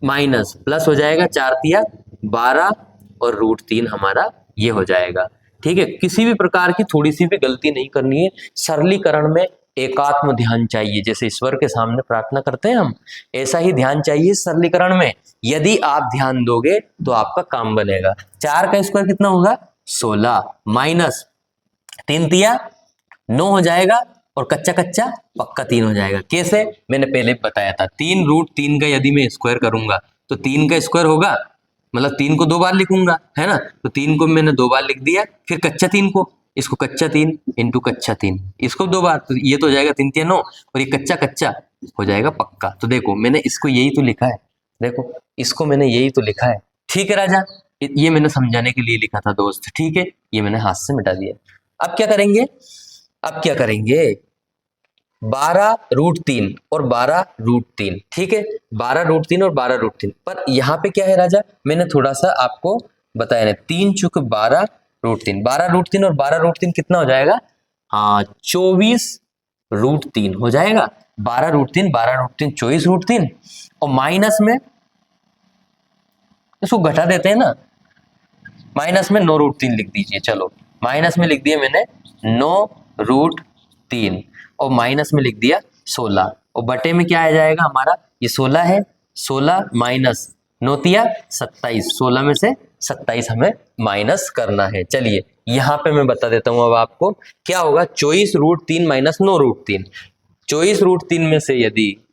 माइनस प्लस हो जाएगा, 4 तिया 12 और √3 हमारा ये हो जाएगा। ठीक है, किसी भी प्रकार की थोड़ी सी भी गलती नहीं करनी है। सरलीकरण में एकात्म ध्यान चाहिए, जैसे ईश्वर के सामने प्रार्थना करते हैं हम, ऐसा ही ध्यान चाहिए सरलीकरण में। यदि आप ध्यान दोगे तो आपका काम बनेगा। 4 का स्क्वायर कितना होगा 16, माइनस 3 तिया 9 हो जाएगा, और कच्चा कच्चा पक्का 3 हो जाएगा। कैसे, मैंने पहले बताया था, 3√3 का यदि मैं स्क्वायर करूंगा तो 3 का स्क्वायर होगा, मतलब 3 को 2 बार लिखूंगा, है ना, तो 3 को मैंने 2 बार लिख दिया, फिर कच्चा 3 को, इसको कच्चा 3 इंटू कच्चा 3, इसको 2 बार, तो ये तो हो जाएगा 3 तिया 9, और ये कच्चा कच्चा हो जाएगा पक्का। तो देखो मैंने इसको यही तो लिखा है, देखो इसको मैंने यही तो लिखा है। ठीक है राजा, ये मैंने समझाने के लिए लिखा था दोस्त। ठीक है, ये मैंने हाथ से मिटा दिया। अब क्या करेंगे, 12√3 और 12√3। ठीक है, 12√3 और 12√3, पर यहाँ पे क्या है राजा, मैंने थोड़ा सा आपको बताया ना, 3 चुक 12√3, 12√3 और 12√3 कितना हो जाएगा, हाँ 24√3 हो जाएगा। 12√3 12√3 24√3, और माइनस में इसको घटा देते हैं ना, माइनस में 9√3 लिख दीजिए। चलो माइनस में लिख दिया मैंने 9√3, और माइनस में लिख दिया 16, और बटे में क्या आ जाएगा हमारा, ये 16 है, 16 माइनस 9 तिया 27, 16 में से 27 हमें माइनस करना है। चलिए यहाँ पे मैं बता देता हूँ अब आपको क्या होगा, 24√3 माइनस 9√3, 24√3 में से यदि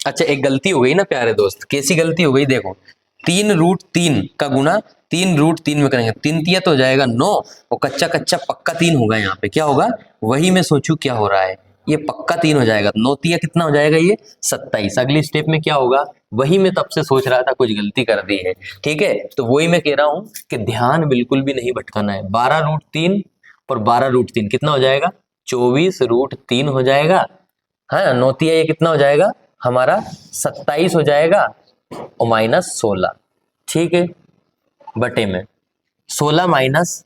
अच्छा एक गलती हो गई ना प्यारे दोस्त, कैसी गलती हो गई, देखो 3√3 का गुणा 3√3 में करेंगे, 3 तिया तो हो जाएगा 9, और कच्चा कच्चा पक्का 3 होगा, यहाँ पे क्या होगा, वही मैं सोचूं क्या हो रहा है, ये पक्का 3 हो जाएगा, 9 तिया कितना हो जाएगा ये 27। अगली स्टेप में क्या होगा, वही मैं तब से सोच रहा था, कुछ गलती कर दी है। ठीक है, तो वही मैं कह रहा हूं कि ध्यान बिल्कुल भी नहीं भटकाना है। 12√3 और 12√3 कितना हो जाएगा, 24√3 हो जाएगा, हाँ 9 तिया ये कितना हो जाएगा हमारा 27 हो जाएगा, और माइनस 16। ठीक है, बटे में 16 माइनस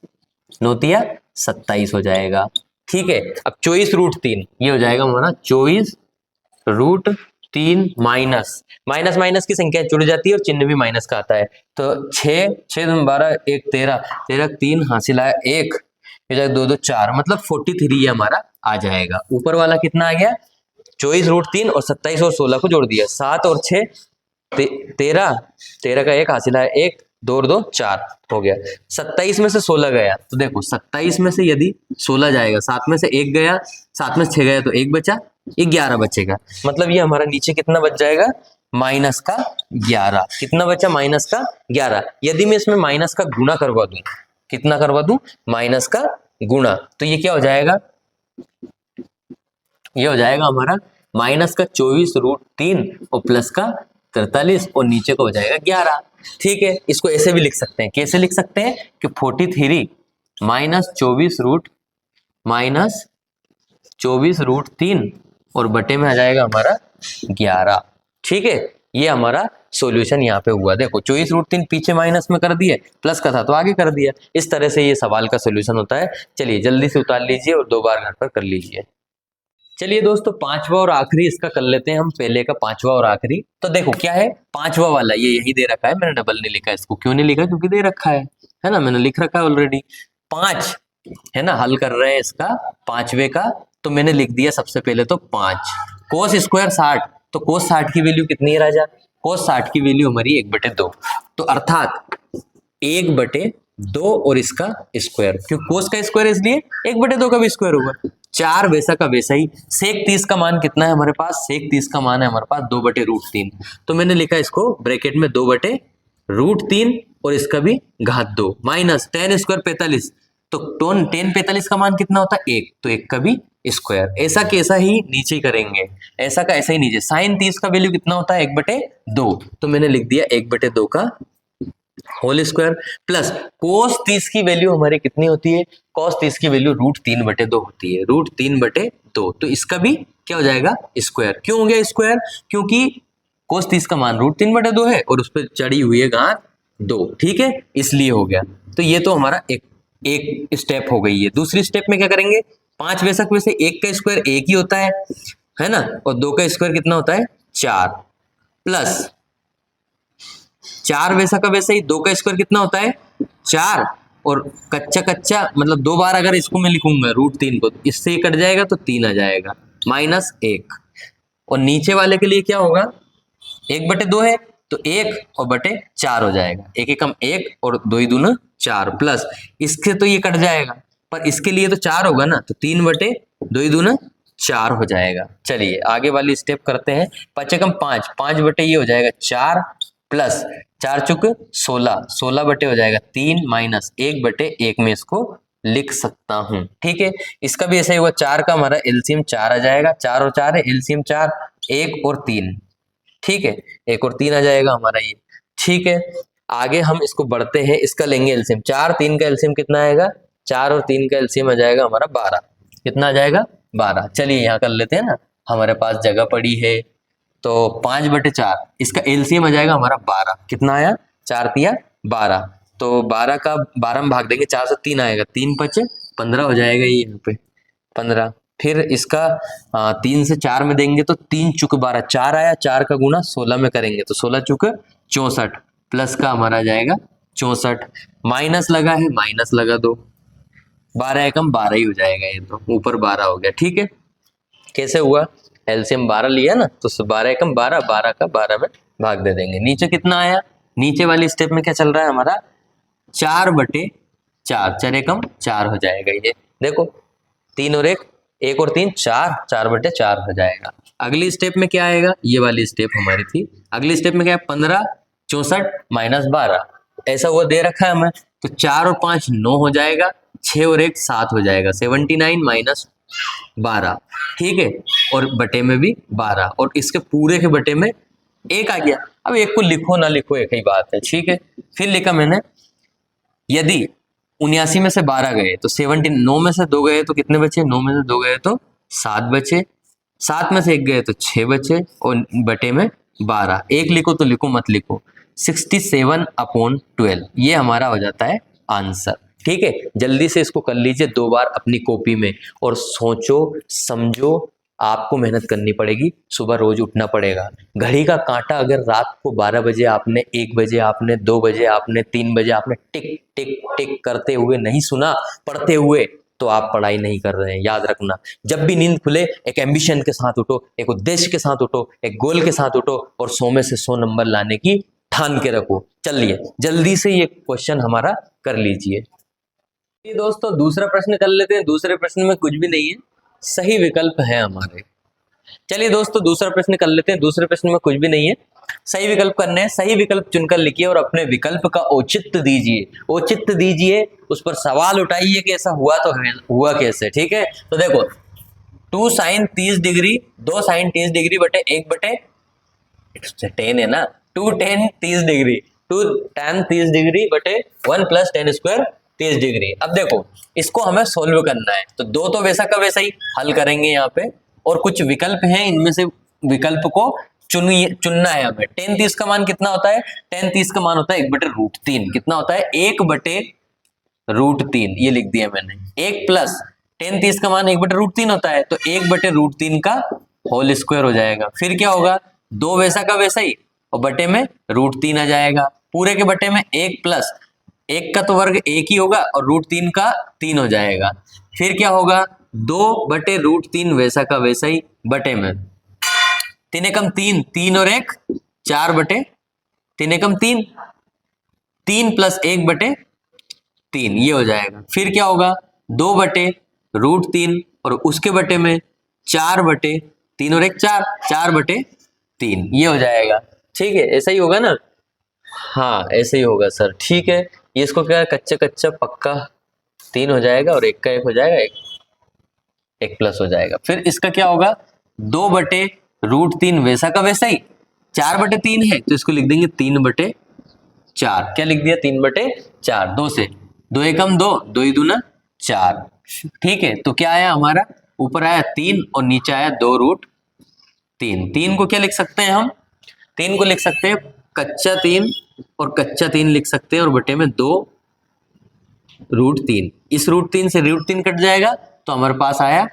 9 तिया 27 हो जाएगा। ठीक है, अब 24√3 ये हो जाएगा हमारा 24√3 माइनस माइनस माइनस की संख्या जुड़ जाती है और चिन्ह भी माइनस का आता है, तो 6 6 12 1 13 13 3 हासिल आया 1, 2 2 4 मतलब 43 ये हमारा आ जाएगा। ऊपर वाला कितना आ गया 24√3 और 27 और 16 को जोड़ दिया, 7 और 6 13, 13 का 1 हासिल है, 1 2 और 2 4 हो गया। 27 में से 16 गया तो देखो 27 में से यदि 16 जाएगा, 7 में से 1 गया, 7 में से 6 गया तो 1 बचा, 11 बचेगा। मतलब ये हमारा नीचे कितना बच जाएगा, माइनस का 11। कितना बचा, माइनस का 11। यदि मैं इसमें माइनस का गुणा करवा दूं, कितना करवा दूं, माइनस का गुणा, तो ये क्या हो जाएगा, ये हो जाएगा हमारा माइनस का 24√3 और प्लस का 43 और नीचे को हो जाएगा 11। ठीक है, इसको ऐसे भी लिख सकते हैं, कैसे लिख सकते हैं कि 43 माइनस 24√3 और बटे में आ जाएगा हमारा 11। ठीक है, ये हमारा सॉल्यूशन यहाँ पे हुआ। देखो 24√3 पीछे माइनस में कर दिए, प्लस का था तो आगे कर दिया। इस तरह से ये सवाल का सॉल्यूशन होता है। चलिए जल्दी से उतार लीजिए और 2 बार घर पर कर लीजिए। चलिए दोस्तों, 5वां और आखिरी इसका कर लेते हैं हम, पहले का 5वां और आखिरी। तो देखो क्या है, 5वां वाला ये यही दे रखा है, मैंने डबल नहीं लिखा इसको। क्यों नहीं लिखा, क्योंकि दे रखा है ना, मैंने लिख रखा है ऑलरेडी। 5 है ना, हल कर रहे हैं इसका 5वें का, तो मैंने लिख दिया सबसे पहले तो 5 कोस स्क्वायर 60। तो कोस 60 की वैल्यू कितनी है राजा, कोस 60 की वैल्यू हमारी 1/2। तो अर्थात 1/2 और इसका स्क्वायर, क्यों कोस का स्क्वायर इसलिए 1/2 का भी स्क्वायर होगा। 4 वैसा का वैसा ही। सेक 30 का मान कितना है हमारे पास, सेक 30 का मान है हमारे पास 2/√3। तो मैंने लिखा इसको ब्रैकेट में 2/√3 और इसका भी घात 2 माइनस tan स्क्वायर 45। तो tan 45 का मान कितना होता है 1, तो 1 का भी स्क्वायर। ऐसा कैसा ही नीचे करेंगे, ऐसा का ऐसा ही नीचे। साइन 30 का वैल्यू कितना होता है 1/2, तो मैंने लिख दिया 1/2 का होल स्क्वायर प्लस कोस 30 की वैल्यू हमारी कितनी होती है, कोस 30 की वैल्यू √3/2 होती है, √3/2। तो इसका भी क्या हो जाएगा स्क्वायर। क्यों हो गया स्क्वायर, क्योंकि कोस 30 का मान √3/2 है और उस पर चढ़ी हुई है घात 2। ठीक है, इसलिए हो गया। तो ये तो हमारा एक स्टेप हो गई है। दूसरी स्टेप में क्या करेंगे, 5 वैसा में से 1 का स्क्वायर 1 ही होता है ना, और 2 का स्क्वायर कितना होता है 4 प्लस 4 वैसा का वैसा ही 2 का स्क्वायर कितना होता है 4 और कच्चा कच्चा मतलब 2 बार अगर इसको मैं लिखूंगा √3 को, इससे ही कट जाएगा तो 3 आ जाएगा -1। और नीचे वाले के लिए क्या होगा, 1/2 है तो 1 और बटे 4 हो जाएगा। 1 एकम 1 और 2 दूना 4 प्लस इसके तो ये कट जाएगा, पर इसके लिए तो 4 होगा ना, तो 3/2 दूना 4 हो जाएगा। चलिए आगे वाली स्टेप करते हैं। 5 एकम 5, 5 बटे ये हो जाएगा 4 प्लस 4 चुक 16, 16 बटे हो जाएगा 3 माइनस 1/1 में इसको लिख सकता हूं। ठीक है, इसका भी ऐसा ही हुआ। 4 का हमारा एलसीएम 4 आ जाएगा, 4 और 4 है एलसीएम 4, 1 और 3। ठीक है, 1 और 3 आ जाएगा हमारा ये। ठीक है, आगे हम इसको बढ़ते हैं, इसका लेंगे एलसीएम। 4 3 का एलसीएम कितना आएगा, 4 और 3 का एलसीएम आ जाएगा हमारा 12। कितना आ जाएगा 12। चलिए यहाँ कर लेते हैं ना, हमारे पास जगह पड़ी है। तो 5/4 इसका एलसीएम आ जाएगा हमारा 12। कितना आया, 4 तिया 12। तो 12 का 12 में भाग देंगे, 4 से 3 आएगा, 3 5 15 हो जाएगा ये यहाँ पे 15। फिर इसका 3 से 4 में देंगे तो 3 चुक 12, 4 आया, 4 का गुना 16 में करेंगे तो 16 चुक 64 प्लस का हमारा जाएगा 64, माइनस लगा है माइनस लगा दो, 12 एकम 12 ही हो जाएगा, ये तो ऊपर 12 हो गया। ठीक है, कैसे हुआ, एलसीएम 12 लिया ना, तो 12 एकम 12, 12 का 12 में भाग दे देंगे। नीचे कितना आया, नीचे वाली स्टेप में क्या चल रहा है हमारा 4/4, 4 एकम 4 हो जाएगा। ये देखो 3 और 1 और 3 4, 4/4 हो जाएगा। अगली स्टेप में क्या आएगा, ये वाली स्टेप हमारी थी। अगली स्टेप में क्या है 15 64 माइनस 12, ऐसा हुआ दे रखा है हमें, तो 4 और 5 9 हो जाएगा, 6 और 1 7 हो जाएगा, 79 माइनस 12। ठीक है, और बटे में भी 12 और इसके पूरे के बटे में 1 आ गया। अब 1 को लिखो ना लिखो एक ही बात है। ठीक है, फिर लिखा मैंने, यदि 79 में से 12 गए तो 79, 9 में से 2 गए तो कितने बचे, 9 में से 2 गए तो 7 बचे, 7 में से 1 गए तो 6 बचे और बटे में 12। 1 लिखो तो लिखो, मत लिखो, 67/12 ये हमारा हो जाता है आंसर। ठीक है, जल्दी से इसको कर लीजिए 2 बार अपनी कॉपी में और सोचो समझो, आपको मेहनत करनी पड़ेगी, सुबह रोज उठना पड़ेगा। घड़ी का कांटा अगर रात को 12 बजे आपने, 1 बजे आपने, 2 बजे आपने, 3 बजे आपने टिक टिक टिक करते हुए नहीं सुना, पढ़ते हुए, तो आप पढ़ाई नहीं कर रहे हैं। याद रखना, जब भी नींद खुले एक एम्बिशन के साथ उठो, एक उद्देश्य के साथ उठो, एक गोल के साथ उठो और 100 में से 100 नंबर लाने की ठान के रखो। चलिए जल्दी से ये क्वेश्चन हमारा कर लीजिए। ये दोस्तों दूसरा प्रश्न कर लेते हैं। दूसरे प्रश्न में कुछ भी नहीं है, सही विकल्प है हमारे। चलिए दोस्तों दूसरा प्रश्न कर लेते हैं। दूसरे प्रश्न में कुछ भी नहीं है, सही विकल्प करने हैं। सही विकल्प चुनकर लिखिए और अपने विकल्प का औचित्य दीजिए। औचित्य दीजिए, उस पर सवाल उठाइए कि ऐसा हुआ तो हुआ कैसे। ठीक है, तो देखो 2 sin 30 डिग्री 2 sin 30 डिग्री बटे 1 बटे 10 है ना, 2 tan 30 डिग्री 2 tan 30 डिग्री बटे 1 प्लस tan स्क्वायर 30 डिग्री। अब देखो इसको हमें सोल्व करना है, तो दो तो वैसा का वैसा ही हल करेंगे यहाँ पे, और कुछ विकल्प हैं, इनमें से विकल्प को चुनना है हमें। tan 30 का मान कितना होता है? tan 30 का मान होता है 1 बटे रूट 3। कितना होता है? 1 बटे रूट 3, ये लिख दिया मैंने। 1 प्लस tan 30 का मान 1 बटे रूट 3 होता है, तो 1 बटे रूट 3 का होल स्क्वायर हो जाएगा। फिर क्या होगा? दो वैसा का वैसा ही और बटे में रूट 3 आ जाएगा। पूरे के बटे में 1 प्लस 1 का तो वर्ग 1 ही होगा और रूट 3 का 3 हो जाएगा। फिर क्या होगा? 2 बटे रूट 3 वैसा का वैसा ही बटे में 3 एकम 3, 3 और 1 4 बटे 3 एकम 3, 3 प्लस 1 बटे 3, ये हो जाएगा। फिर क्या होगा? 2 बटे रूट 3 और उसके बटे में 4 बटे 3 और 1 4, 4 बटे 3, ये हो जाएगा। ठीक है, ऐसा ही होगा ना? हाँ ऐसे ही होगा सर। ठीक है, ये इसको क्या कच्चा कच्चा पक्का 3 हो जाएगा और 1 का 1 हो जाएगा, 1 प्लस हो जाएगा। फिर इसका क्या होगा? 2 बटे रूट 3 वैसा का वैसा ही, 4 बटे 3 है तो इसको लिख देंगे 3 बटे 4। क्या लिख दिया? 3 बटे 4। 2 से 2 एकम 2, 2 ही दूना 4। ठीक है, तो क्या आया हमारा? ऊपर आया 3 और नीचे आया 2 रूट 3। 3 को क्या लिख सकते हैं हम? 3 को लिख सकते हैं कच्चा 3 और कच्चा 3 लिख सकते हैं और बटे में 2 रूट 3। इस रूट 3 से रूट 3 कट जाएगा तो हमारे पास आया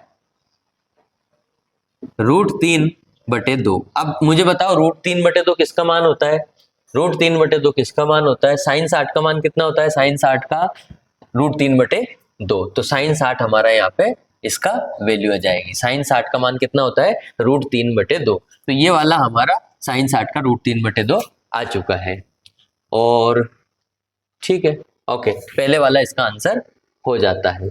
रूट 3 बटे 2। अब मुझे बताओ रूट 3 बटे 2 किसका मान होता है? रूट 3 बटे 2 किसका मान होता है? साइन 60 का मान कितना होता है? साइन 60 का रूट 3 बटे 2। तो साइन 60 हमारा यहाँ पे इसका वैल्यू आ जाएगी। साइन 60 का मान कितना होता है? रूट 3 बटे 2। तो ये वाला हमारा साइन 60 का रूट 3 बटे 2 आ चुका है। और ठीक है, ओके, पहले वाला इसका आंसर हो जाता है।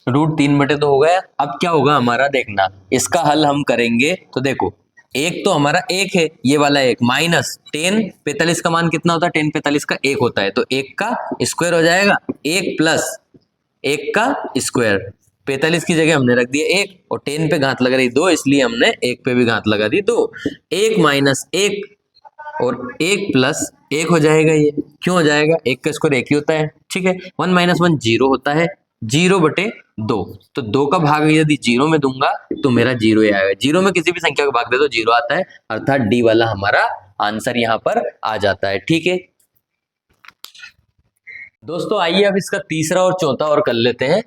रूट 3 बटे 2 हो गया। अब क्या होगा हमारा? देखना, इसका हल हम करेंगे तो देखो, एक तो हमारा 1 है, ये वाला 1 माइनस tan 45 का मान कितना होता है? tan 45 का 1 होता है, तो 1 का स्क्वायर हो जाएगा। 1 प्लस 1 का स्क्वायर, 45 की जगह हमने रख दिया 1 और tan पे घात लगा रही 2, इसलिए हमने 1 पे भी घात लगा दी 2। 1 माइनस 1 और 1 प्लस 1 हो जाएगा। ये क्यों हो जाएगा? 1 का स्क्वायर 1 ही होता है। ठीक है, 1 माइनस 1 0 होता है, 0 बटे 2। तो 2 का भाग यदि 0 में दूंगा तो मेरा 0 ही आएगा। 0 में किसी भी संख्या का भाग दे तो 0 आता है, अर्थात डी वाला हमारा आंसर यहाँ पर आ जाता है। ठीक है दोस्तों, आइए अब इसका तीसरा और चौथा और कर लेते हैं।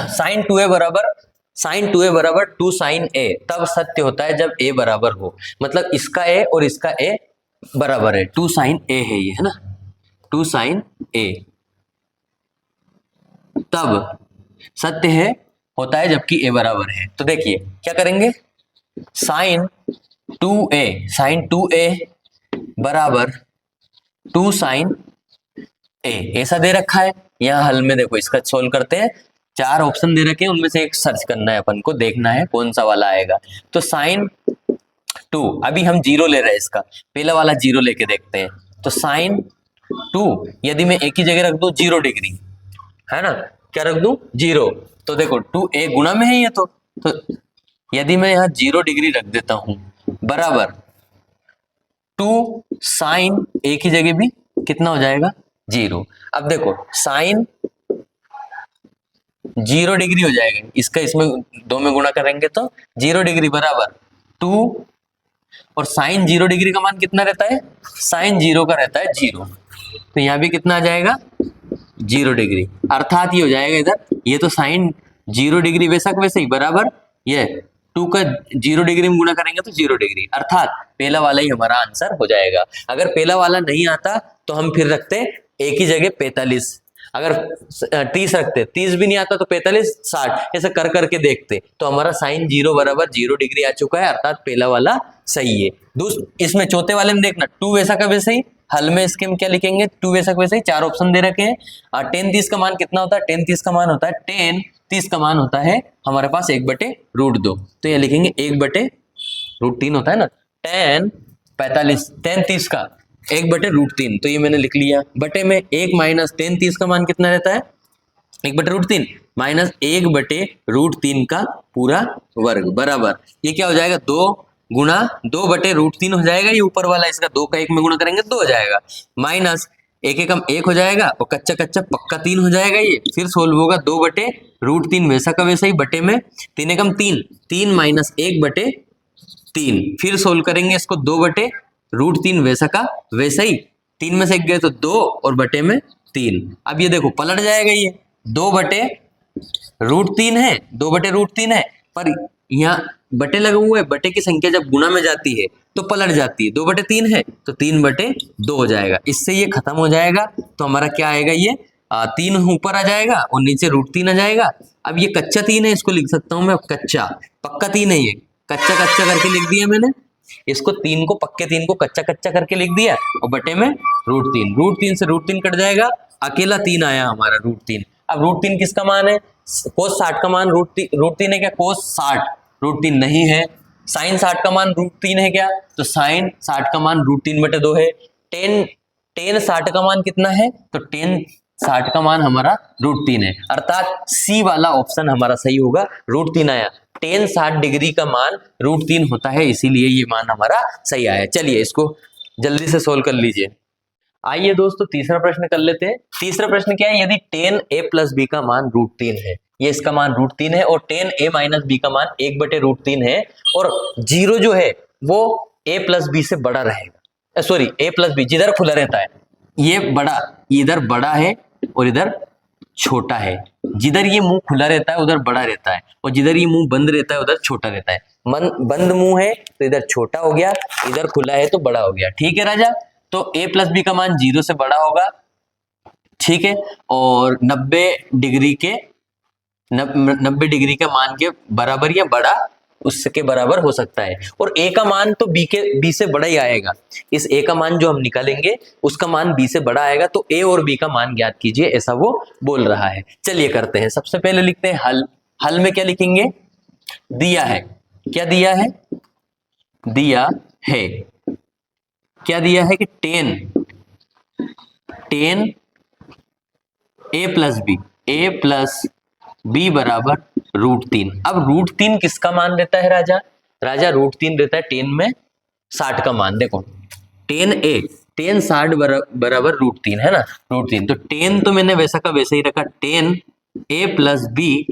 साइन 2a बराबर 2 साइन a तब सत्य होता है जब a बराबर हो। मतलब इसका a और इसका a बराबर है। 2 साइन a है ये, है ना? 2 साइन a तब सत्य है होता है जबकि a बराबर है। तो देखिए क्या करेंगे? साइन 2a बराबर 2 साइन a ऐसा दे रखा है। यहाँ हल में देखो, इसका सोल्व करते हैं। 4 ऑप्शन दे रखे हैं, उनमें से एक सर्च करना है अपन को, देखना है कौन सा वाला आएगा। तो साइन 2, अभी हम 0 ले रहे हैं, इसका पहला वाला 0 लेके देखते हैं। तो साइन 2 यदि मैं एक ही जगह रख दूं 0 डिग्री, है ना? क्या रख दूं? 0। तो देखो 2a गुणा में है ये, तो यदि मैं यहाँ 0 डिग्री रख देता हूं बराबर 2 साइन a की जगह भी कितना हो जाएगा? 0। अब देखो साइन 0 डिग्री हो जाएगा, इसका इसमें 2 में गुणा करेंगे तो 0 डिग्री बराबर 2, और साइन 0 डिग्री का मान कितना रहता है? साइन 0 का रहता है 0। तो यहाँ भी कितना आ जाएगा? 0 डिग्री। अर्थात ये हो जाएगा इधर, ये तो साइन 0 डिग्री वैसा वैसे ही बराबर ये 2 का 0 डिग्री में गुणा करेंगे तो 0 डिग्री। अर्थात पहला वाला ही हमारा आंसर हो जाएगा। अगर पहला वाला नहीं आता तो हम फिर रखते एक ही जगह 45, अगर 30 रखते, 30 भी नहीं आता तो 45, 60, ऐसे कर करके देखते तो हमारा साइन 0 बराबर 0 डिग्री आ चुका है, अर्थात पहला वाला सही है। इसमें चौथे वाले में देखना 2 वैसा का वैसे ही, हल में इसके हम क्या लिखेंगे 2 वैसा का वैसे ही, 4 ऑप्शन दे रखे हैं। और 10 30 का मान कितना होता है, 10 30 का मान होता है 10 30 का मान होता है हमारे पास 1/√2, तो ये लिखेंगे 1/√3 होता है ना, 10 45 10 30 का 1/√3, तो ये मैंने लिख लिया। बटे में 1 माइनस 10 30 का मान कितना रहता है 1/√3 माइनस 1/√3 का पूरा वर्ग बराबर, ये क्या हो जाएगा 2 गुणा 2/√3 हो जाएगा, ये ऊपर वाला इसका 2 का 1 में गुणा करेंगे 2 हो जाएगा, माइनस 1 एकम 1 हो जाएगा और कच्चा कच्चा पक्का 3 हो जाएगा, ये फिर सोल्व होगा 2/√3 वैसा का वैसा ही, बटे में 3 एकम 3 3 माइनस 1/3, फिर सोल्व करेंगे इसको 2/√3 वैसा का वैसा ही, 3 में से 1 गए तो 2 और बटे में 3। अब ये देखो पलट जाएगा, ये 2/√3 है, 2/√3 है, पर यहाँ बटे लगा हुआ है, बटे की संख्या जब गुणा में जाती है तो पलट जाती है, 2/3 है तो 3/2 हो जाएगा, इससे ये खत्म हो जाएगा। तो हमारा क्या आएगा, ये 3 ऊपर आ जाएगा और नीचे √3 आ जाएगा। अब ये कच्चा 3 है, इसको लिख सकता हूं मैं कच्चा, पक्का 3 है, ये कच्चा कच्चा करके लिख दिया मैंने, इसको 3 को पक्के 3 को कच्चा कच्चा करके लिख दिया और बटे में √3 से √3 कट जाएगा, अकेला 3 आया हमारा √3। अब √3 किसका मान है, cos 60 का मान √3 है क्या, cos 60 √3 नहीं है, sin 60 का मान √3 है क्या, तो sin 60 का मान √3/2 है, tan 60 का मान कितना है, तो tan 60 का मान हमारा √3 है, अर्थात सी वाला ऑप्शन हमारा सही होगा, √3 आया, tan 60 डिग्री का मान √3 होता है, इसीलिए ये मान हमारा सही आया। चलिए इसको जल्दी से सोल्व कर लीजिए। आइए दोस्तों तीसरा प्रश्न कर लेते हैं। तीसरा प्रश्न क्या है, यदि tan a प्लस बी का मान √3 है, ये इसका मान √3 है, और tan a माइनस बी का मान 1/√3 है, और 0 जो है वो a प्लस बी से बड़ा रहेगा, सॉरी a प्लस बी जिधर खुला रहता है, ये बड़ा, इधर बड़ा है और इधर छोटा है, जिधर ये मुंह खुला रहता है उधर बड़ा रहता है, और जिधर ये मुंह बंद रहता है उधर छोटा रहता है। बंद मुंह है तो इधर छोटा हो गया, इधर खुला है तो बड़ा हो गया, ठीक है राजा। तो a प्लस बी का मान 0 से बड़ा होगा, ठीक है, और 90 डिग्री के मान के बराबर या बड़ा उसके बराबर हो सकता है, और a का मान तो b से बड़ा ही आएगा, इस a का मान जो हम निकालेंगे उसका मान b से बड़ा आएगा, तो a और b का मान ज्ञात कीजिए, ऐसा वो बोल रहा है। चलिए करते हैं, सबसे पहले लिखते हैं हल में क्या लिखेंगे, दिया है, क्या दिया है, दिया है, क्या दिया है कि tan a प्लस बी बराबर √3। अब √3 किसका मान रहता है राजा, √3 रहता है tan में 60 का मान, देखो tan 60 बराबर √3 है ना, √3, तो tan तो मैंने वैसा का वैसे ही रखा, tan a प्लस बी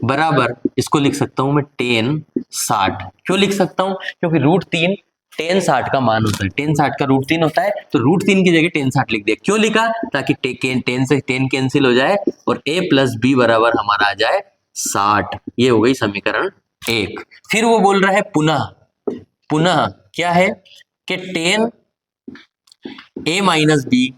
बराबर, इसको लिख सकता हूं मैं tan 60, क्यों लिख सकता हूं, क्योंकि √3 tan 60 का मान होता है, tan 60 का √3 होता है, तो √3 की जगह tan 60 लिख दिया, क्यों लिखा, ताकि tan से tan कैंसिल हो जाए और a प्लस बी बराबर हमारा आ जाए 60, ये हो गई समीकरण 1। फिर वो बोल रहा है पुनः क्या है कि tan a माइनस बी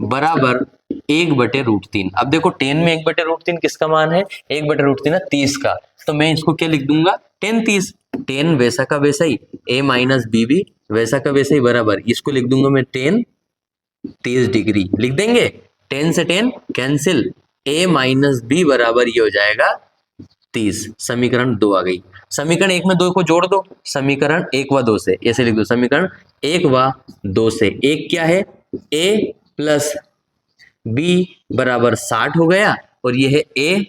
बराबर 1/√3। अब देखो tan में 1/√3 किसका मान है, 1/√3 है 30 का, तो मैं इसको क्या लिख दूंगा tan 30, tan वैसा का वैसा ही, a माइनस बी भी वैसा का वैसा ही बराबर, इसको लिख दूंगा मैं tan 30 डिग्री, लिख देंगे, tan से tan cancel, a minus b बराबर ये हो जाएगा 30, समीकरण 2 आ गई। समीकरण 1 में 2 को जोड़ दो, समीकरण 1 व 2 से, ऐसे लिख दो, समीकरण 1 व 2 से, एक क्या है a प्लस बी बराबर 60 हो गया, और ये है a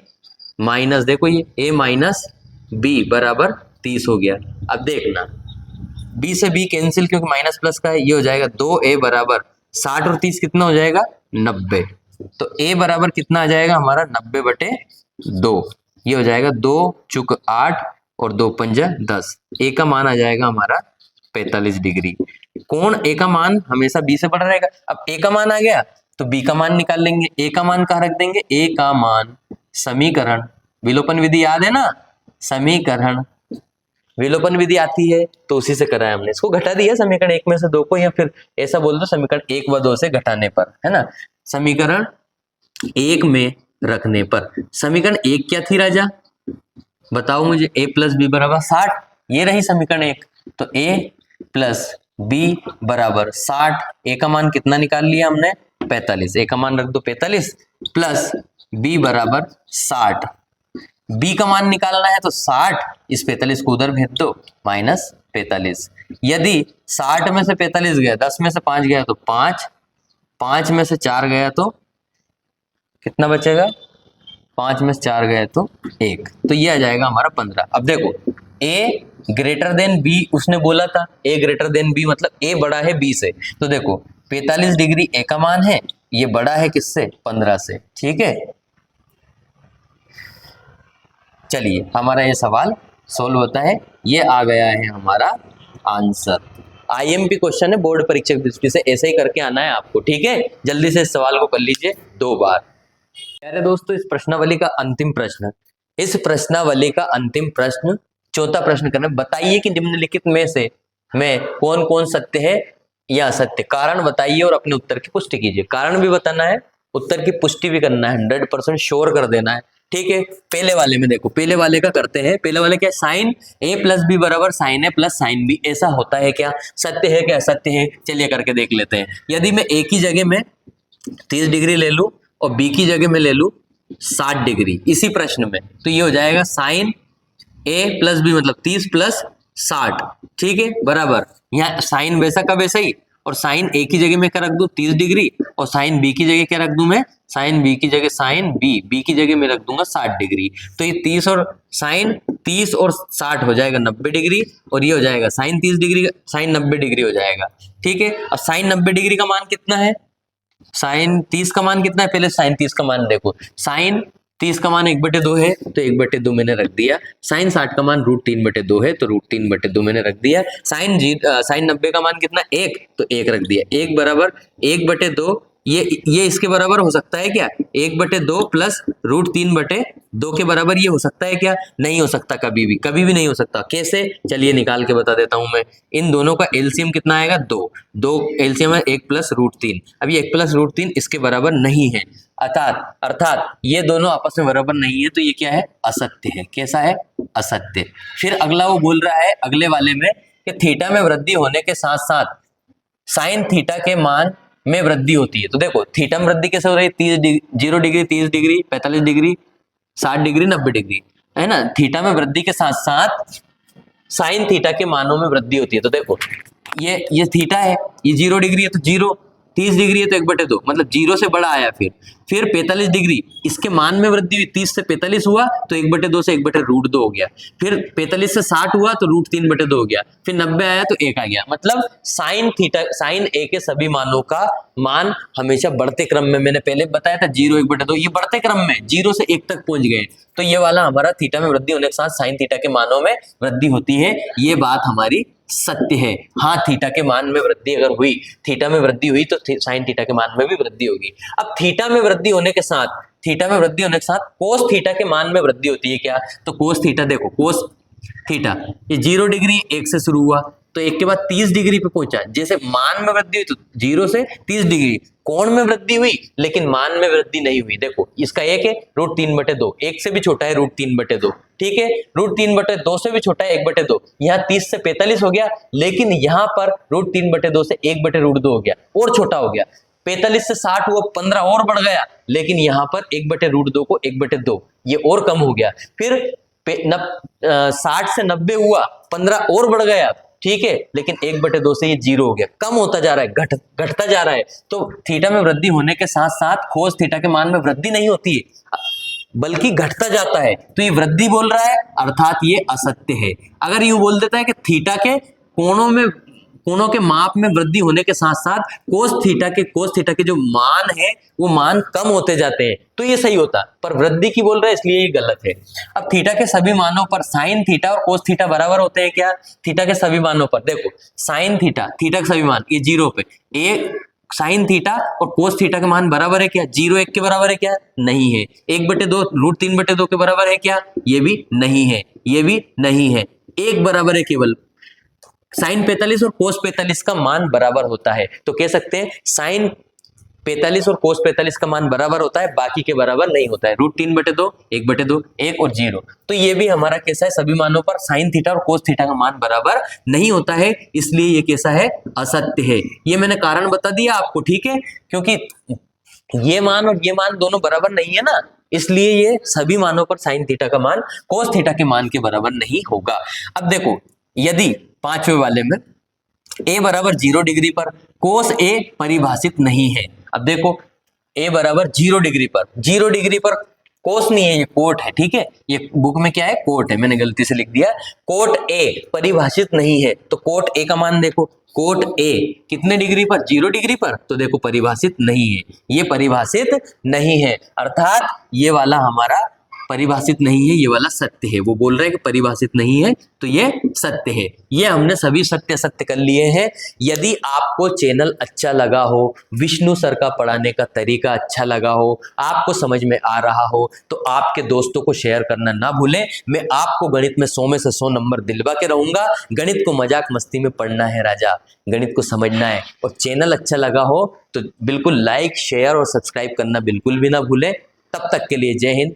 माइनस, देखो ये a माइनस बी बराबर 30 हो गया। अब देखना b से b कैंसिल, क्योंकि माइनस प्लस का है, ये हो जाएगा 2a बराबर 60 और 30 कितना हो जाएगा 90, तो a बराबर कितना आ जाएगा हमारा 90/2, ये हो जाएगा 2 चुक 8 और 2 पंजा 10, a का मान आ जाएगा हमारा 45 डिग्री। कोण a का मान हमेशा b से बड़ा रहेगा, अब a का मान आ गया तो b का मान निकाल लेंगे, a का मान कहाँ रख देंगे, a का मान समीकरण विलोपन विधि याद है ना, समीकरण विलोपन विधि आती है तो उसी से करा है हमने, इसको घटा दिया समीकरण 1 में से 2 को, या फिर ऐसा बोल दो समीकरण 1 व 2 से घटाने पर, है ना, समीकरण एक में रखने पर। समीकरण एक क्या थी राजा, बताओ मुझे। a प्लस बी बराबर 60, ये रही समीकरण एक। तो a प्लस बी बराबर 60, a का मान कितना निकाल लिया हमने 45, a का मान रख दो 45 प्लस b बराबर 60, b का मान निकालना है तो 60, इस 45 को उधर भेज दो माइनस 45। यदि 60 में से 45 गया, 10 में से 5 गया तो 5, 5 में से 4 गया तो कितना बचेगा, 5 में से 4 गए तो 1, तो ये आ जाएगा हमारा 15। अब देखो a ग्रेटर देन b उसने बोला था, a ग्रेटर देन b मतलब a बड़ा है b से। तो देखो 45 डिग्री a का मान है, ये बड़ा है किससे, 15 से। ठीक है, चलिए हमारा ये सवाल सोल्व होता है। ये आ गया है हमारा आंसर। आईएमपी क्वेश्चन है, बोर्ड परीक्षा की दृष्टि से ऐसे ही करके आना है आपको। ठीक है, जल्दी से इस सवाल को कर लीजिए 2 बार। प्यारे दोस्तों, इस प्रश्नावली का अंतिम प्रश्न, इस प्रश्नावली का अंतिम प्रश्न, चौथा प्रश्न करना, बताइए कि निम्नलिखित में से कौन कौन सत्य है या असत्य। कारण बताइए और अपने उत्तर की पुष्टि कीजिए। कारण भी बताना है, उत्तर की पुष्टि भी करना है, 100% श्योर कर देना है। ठीक है, पहले वाले में देखो, पहले वाले का करते हैं। पहले वाले क्या, साइन a प्लस बी बराबर साइन ए प्लस साइन बी, ऐसा होता है क्या, सत्य है क्या असत्य है, चलिए करके देख लेते हैं। यदि मैं a की जगह में 30 डिग्री ले लूं और b की जगह में ले लूं 60 डिग्री इसी प्रश्न में, तो ये हो जाएगा साइन a प्लस बी मतलब 30 प्लस 60। ठीक है, बराबर यहाँ साइन वैसा का वैसा ही, और साइन a की जगह में क्या रख दूं 30 डिग्री, और साइन b की जगह क्या रख दूं मैं, साइन b की जगह साइन b की जगह में रख दूंगा 60 डिग्री। तो ये 30 और साइन 30 और 60 हो जाएगा 90 डिग्री, और ये हो जाएगा साइन 30 डिग्री साइन 90 डिग्री हो जाएगा। ठीक है, अब साइन 90 डिग्री का मान कितना है, साइन 30 का मान कितना है, पहले साइन 30 का मान देखो। साइन 30 का मान 1/2 है, तो 1/2 मैंने रख दिया। साइन 60 का मान √3/2 है, तो √3/2 मैंने रख दिया। साइन 90 का मान कितना 1, तो 1 रख दिया। 1 बराबर 1/2, ये इसके बराबर हो सकता है क्या, 1/2 प्लस √3/2 के बराबर ये हो सकता है क्या, नहीं हो सकता, कभी भी नहीं हो सकता। कैसे, चलिए निकाल के बता देता हूं मैं। इन दोनों का एलसीएम कितना आएगा, 2 एलसीएम है 1 प्लस √3। अब ये 1 प्लस √3 इसके बराबर नहीं है, अर्थात ये दोनों आपस में बराबर नहीं है, तो ये क्या है, असत्य है। कैसा है, असत्य। फिर अगला वो बोल रहा है अगले वाले में कि थीटा में वृद्धि होने के साथ साथ साइन थीटा के मान में वृद्धि होती है। तो देखो थीटा में वृद्धि कैसे हो रही है, 0 degree 30 degree 45 degree 60 degree 90 degree, है ना। थीटा में वृद्धि के साथ साथ साइन थीटा के मानों में वृद्धि होती है। तो देखो ये थीटा है, ये 0 डिग्री है तो 0, 30 डिग्री है तो 1/2 मतलब 0 से बड़ा आया। फिर 45 डिग्री इसके मान में वृद्धि हुई, 30 से 45 हुआ तो 1/2 से 1/√2 हो गया। फिर 45 से 60 हुआ तो √3/2 हो गया। फिर 90 आया तो 1 आ गया। मतलब साइन ए के सभी मानों का मान हमेशा बढ़ते क्रम में, मैंने पहले बताया था 0 1/2, ये बढ़ते क्रम में 0 से 1 तक पहुंच गए। तो ये वाला हमारा थीटा में वृद्धि होने के साथ साइन थीटा के मानों में वृद्धि होती है, ये बात हमारी सत्य है। हाँ, थीटा के मान में वृद्धि अगर हुई, थीटा में वृद्धि हुई तो साइन थीटा के मान में भी वृद्धि होगी। अब थीटा में वृद्धि होने के साथ कोस थीटा के मान में वृद्धि होती है क्या, तो कोस थीटा देखो, कोस थीटा ये 0 डिग्री 1 से शुरू हुआ तो 1 के बाद 30 डिग्री पे पहुंचा। जैसे मान में वृद्धि हुई तो 0 से 30 डिग्री, कोण में वृद्धि हुई लेकिन मान में वृद्धि नहीं हुई। देखो इसका 1 है √3/2, 1 से भी छोटा है √3/2। ठीक है, √3/2 से भी छोटा है 1/2। यहाँ 30 से 45 हो गया, लेकिन यहाँ पर √3/2 से 1/√2 हो गया और छोटा हो गया। 45 से 60 हुआ, 15 और बढ़ गया, लेकिन यहाँ पर 1/√2 को 1/2 ये और कम हो गया। फिर 60 से 90 हुआ, 15 और बढ़ गया, ठीक है, लेकिन 1/2 से ये 0 हो गया, कम होता जा रहा है, घटता जा रहा है। तो थीटा में वृद्धि होने के साथ साथ कोस थीटा के मान में वृद्धि नहीं होती है बल्कि घटता जाता है। तो ये वृद्धि बोल रहा है, अर्थात ये असत्य है। अगर यूं बोल देता है कि थीटा के कोणों के माप में वृद्धि होने के साथ साथ कोस थीटा के जो मान है वो मान कम होते जाते हैं, तो ये सही होता। पर वृद्धि की बोल रहा है, इसलिए ये गलत है। अब थीटा के सभी मानों पर साइन थीटा और कोस थीटा बराबर होते हैं क्या, थीटा के सभी मानों पर देखो साइन थीटा के सभी मान ये 0 पे, एक साइन थीटा और कोस थीटा के मान बराबर है क्या, 0 1 के बराबर है क्या, नहीं है। 1/2 √3/2 के बराबर है क्या, ये भी नहीं है, ये भी नहीं है। 1 बराबर है केवल साइन 45 और कोस 45 का मान बराबर होता है। तो कह सकते हैं साइन 45 और कोस 45 का मान बराबर होता है, बाकी के बराबर नहीं होता है। √3/2, 1/2, 1 और 0। तो ये भी हमारा कैसा है, सभी मानों पर साइन थीटा और कोस थीटा का मान बराबर नहीं होता है, इसलिए ये कैसा है, असत्य है। ये मैंने कारण बता दिया आपको, ठीक है, क्योंकि ये मान और ये मान दोनों बराबर नहीं है ना, इसलिए ये सभी मानों पर साइन थीटा का मान कोस थीटा के मान के बराबर नहीं होगा। अब देखो, यदि पांचवें वाले में a बराबर 0 डिग्री पर कोस a परिभाषित नहीं है। अब देखो, a बराबर 0 डिग्री पर, 0 डिग्री पर कोस नहीं है, ये कोट है, ठीक है, ये बुक में क्या है, कोट है, मैंने गलती से लिख दिया। कोट a परिभाषित नहीं है, तो कोट a का मान देखो, कोट a कितने डिग्री पर, 0 डिग्री पर, तो देखो परिभाषित नहीं है, ये परिभाषित नहीं है, अर्थात ये वाला हमारा परिभाषित नहीं है, ये वाला सत्य है। वो बोल रहे हैं कि परिभाषित नहीं है, तो ये सत्य है। ये हमने सभी सत्य सत्य कर लिए हैं। यदि आपको चैनल अच्छा लगा हो, विष्णु सर का पढ़ाने का तरीका अच्छा लगा हो, आपको समझ में आ रहा हो, तो आपके दोस्तों को शेयर करना ना भूलें। मैं आपको गणित में 100 में से 100 नंबर दिलवा के रहूंगा। गणित को मजाक मस्ती में पढ़ना है राजा, गणित को समझना है। और चैनल अच्छा लगा हो तो बिल्कुल लाइक, शेयर और सब्सक्राइब करना बिल्कुल भी ना भूलें। तब तक के लिए जय हिंद,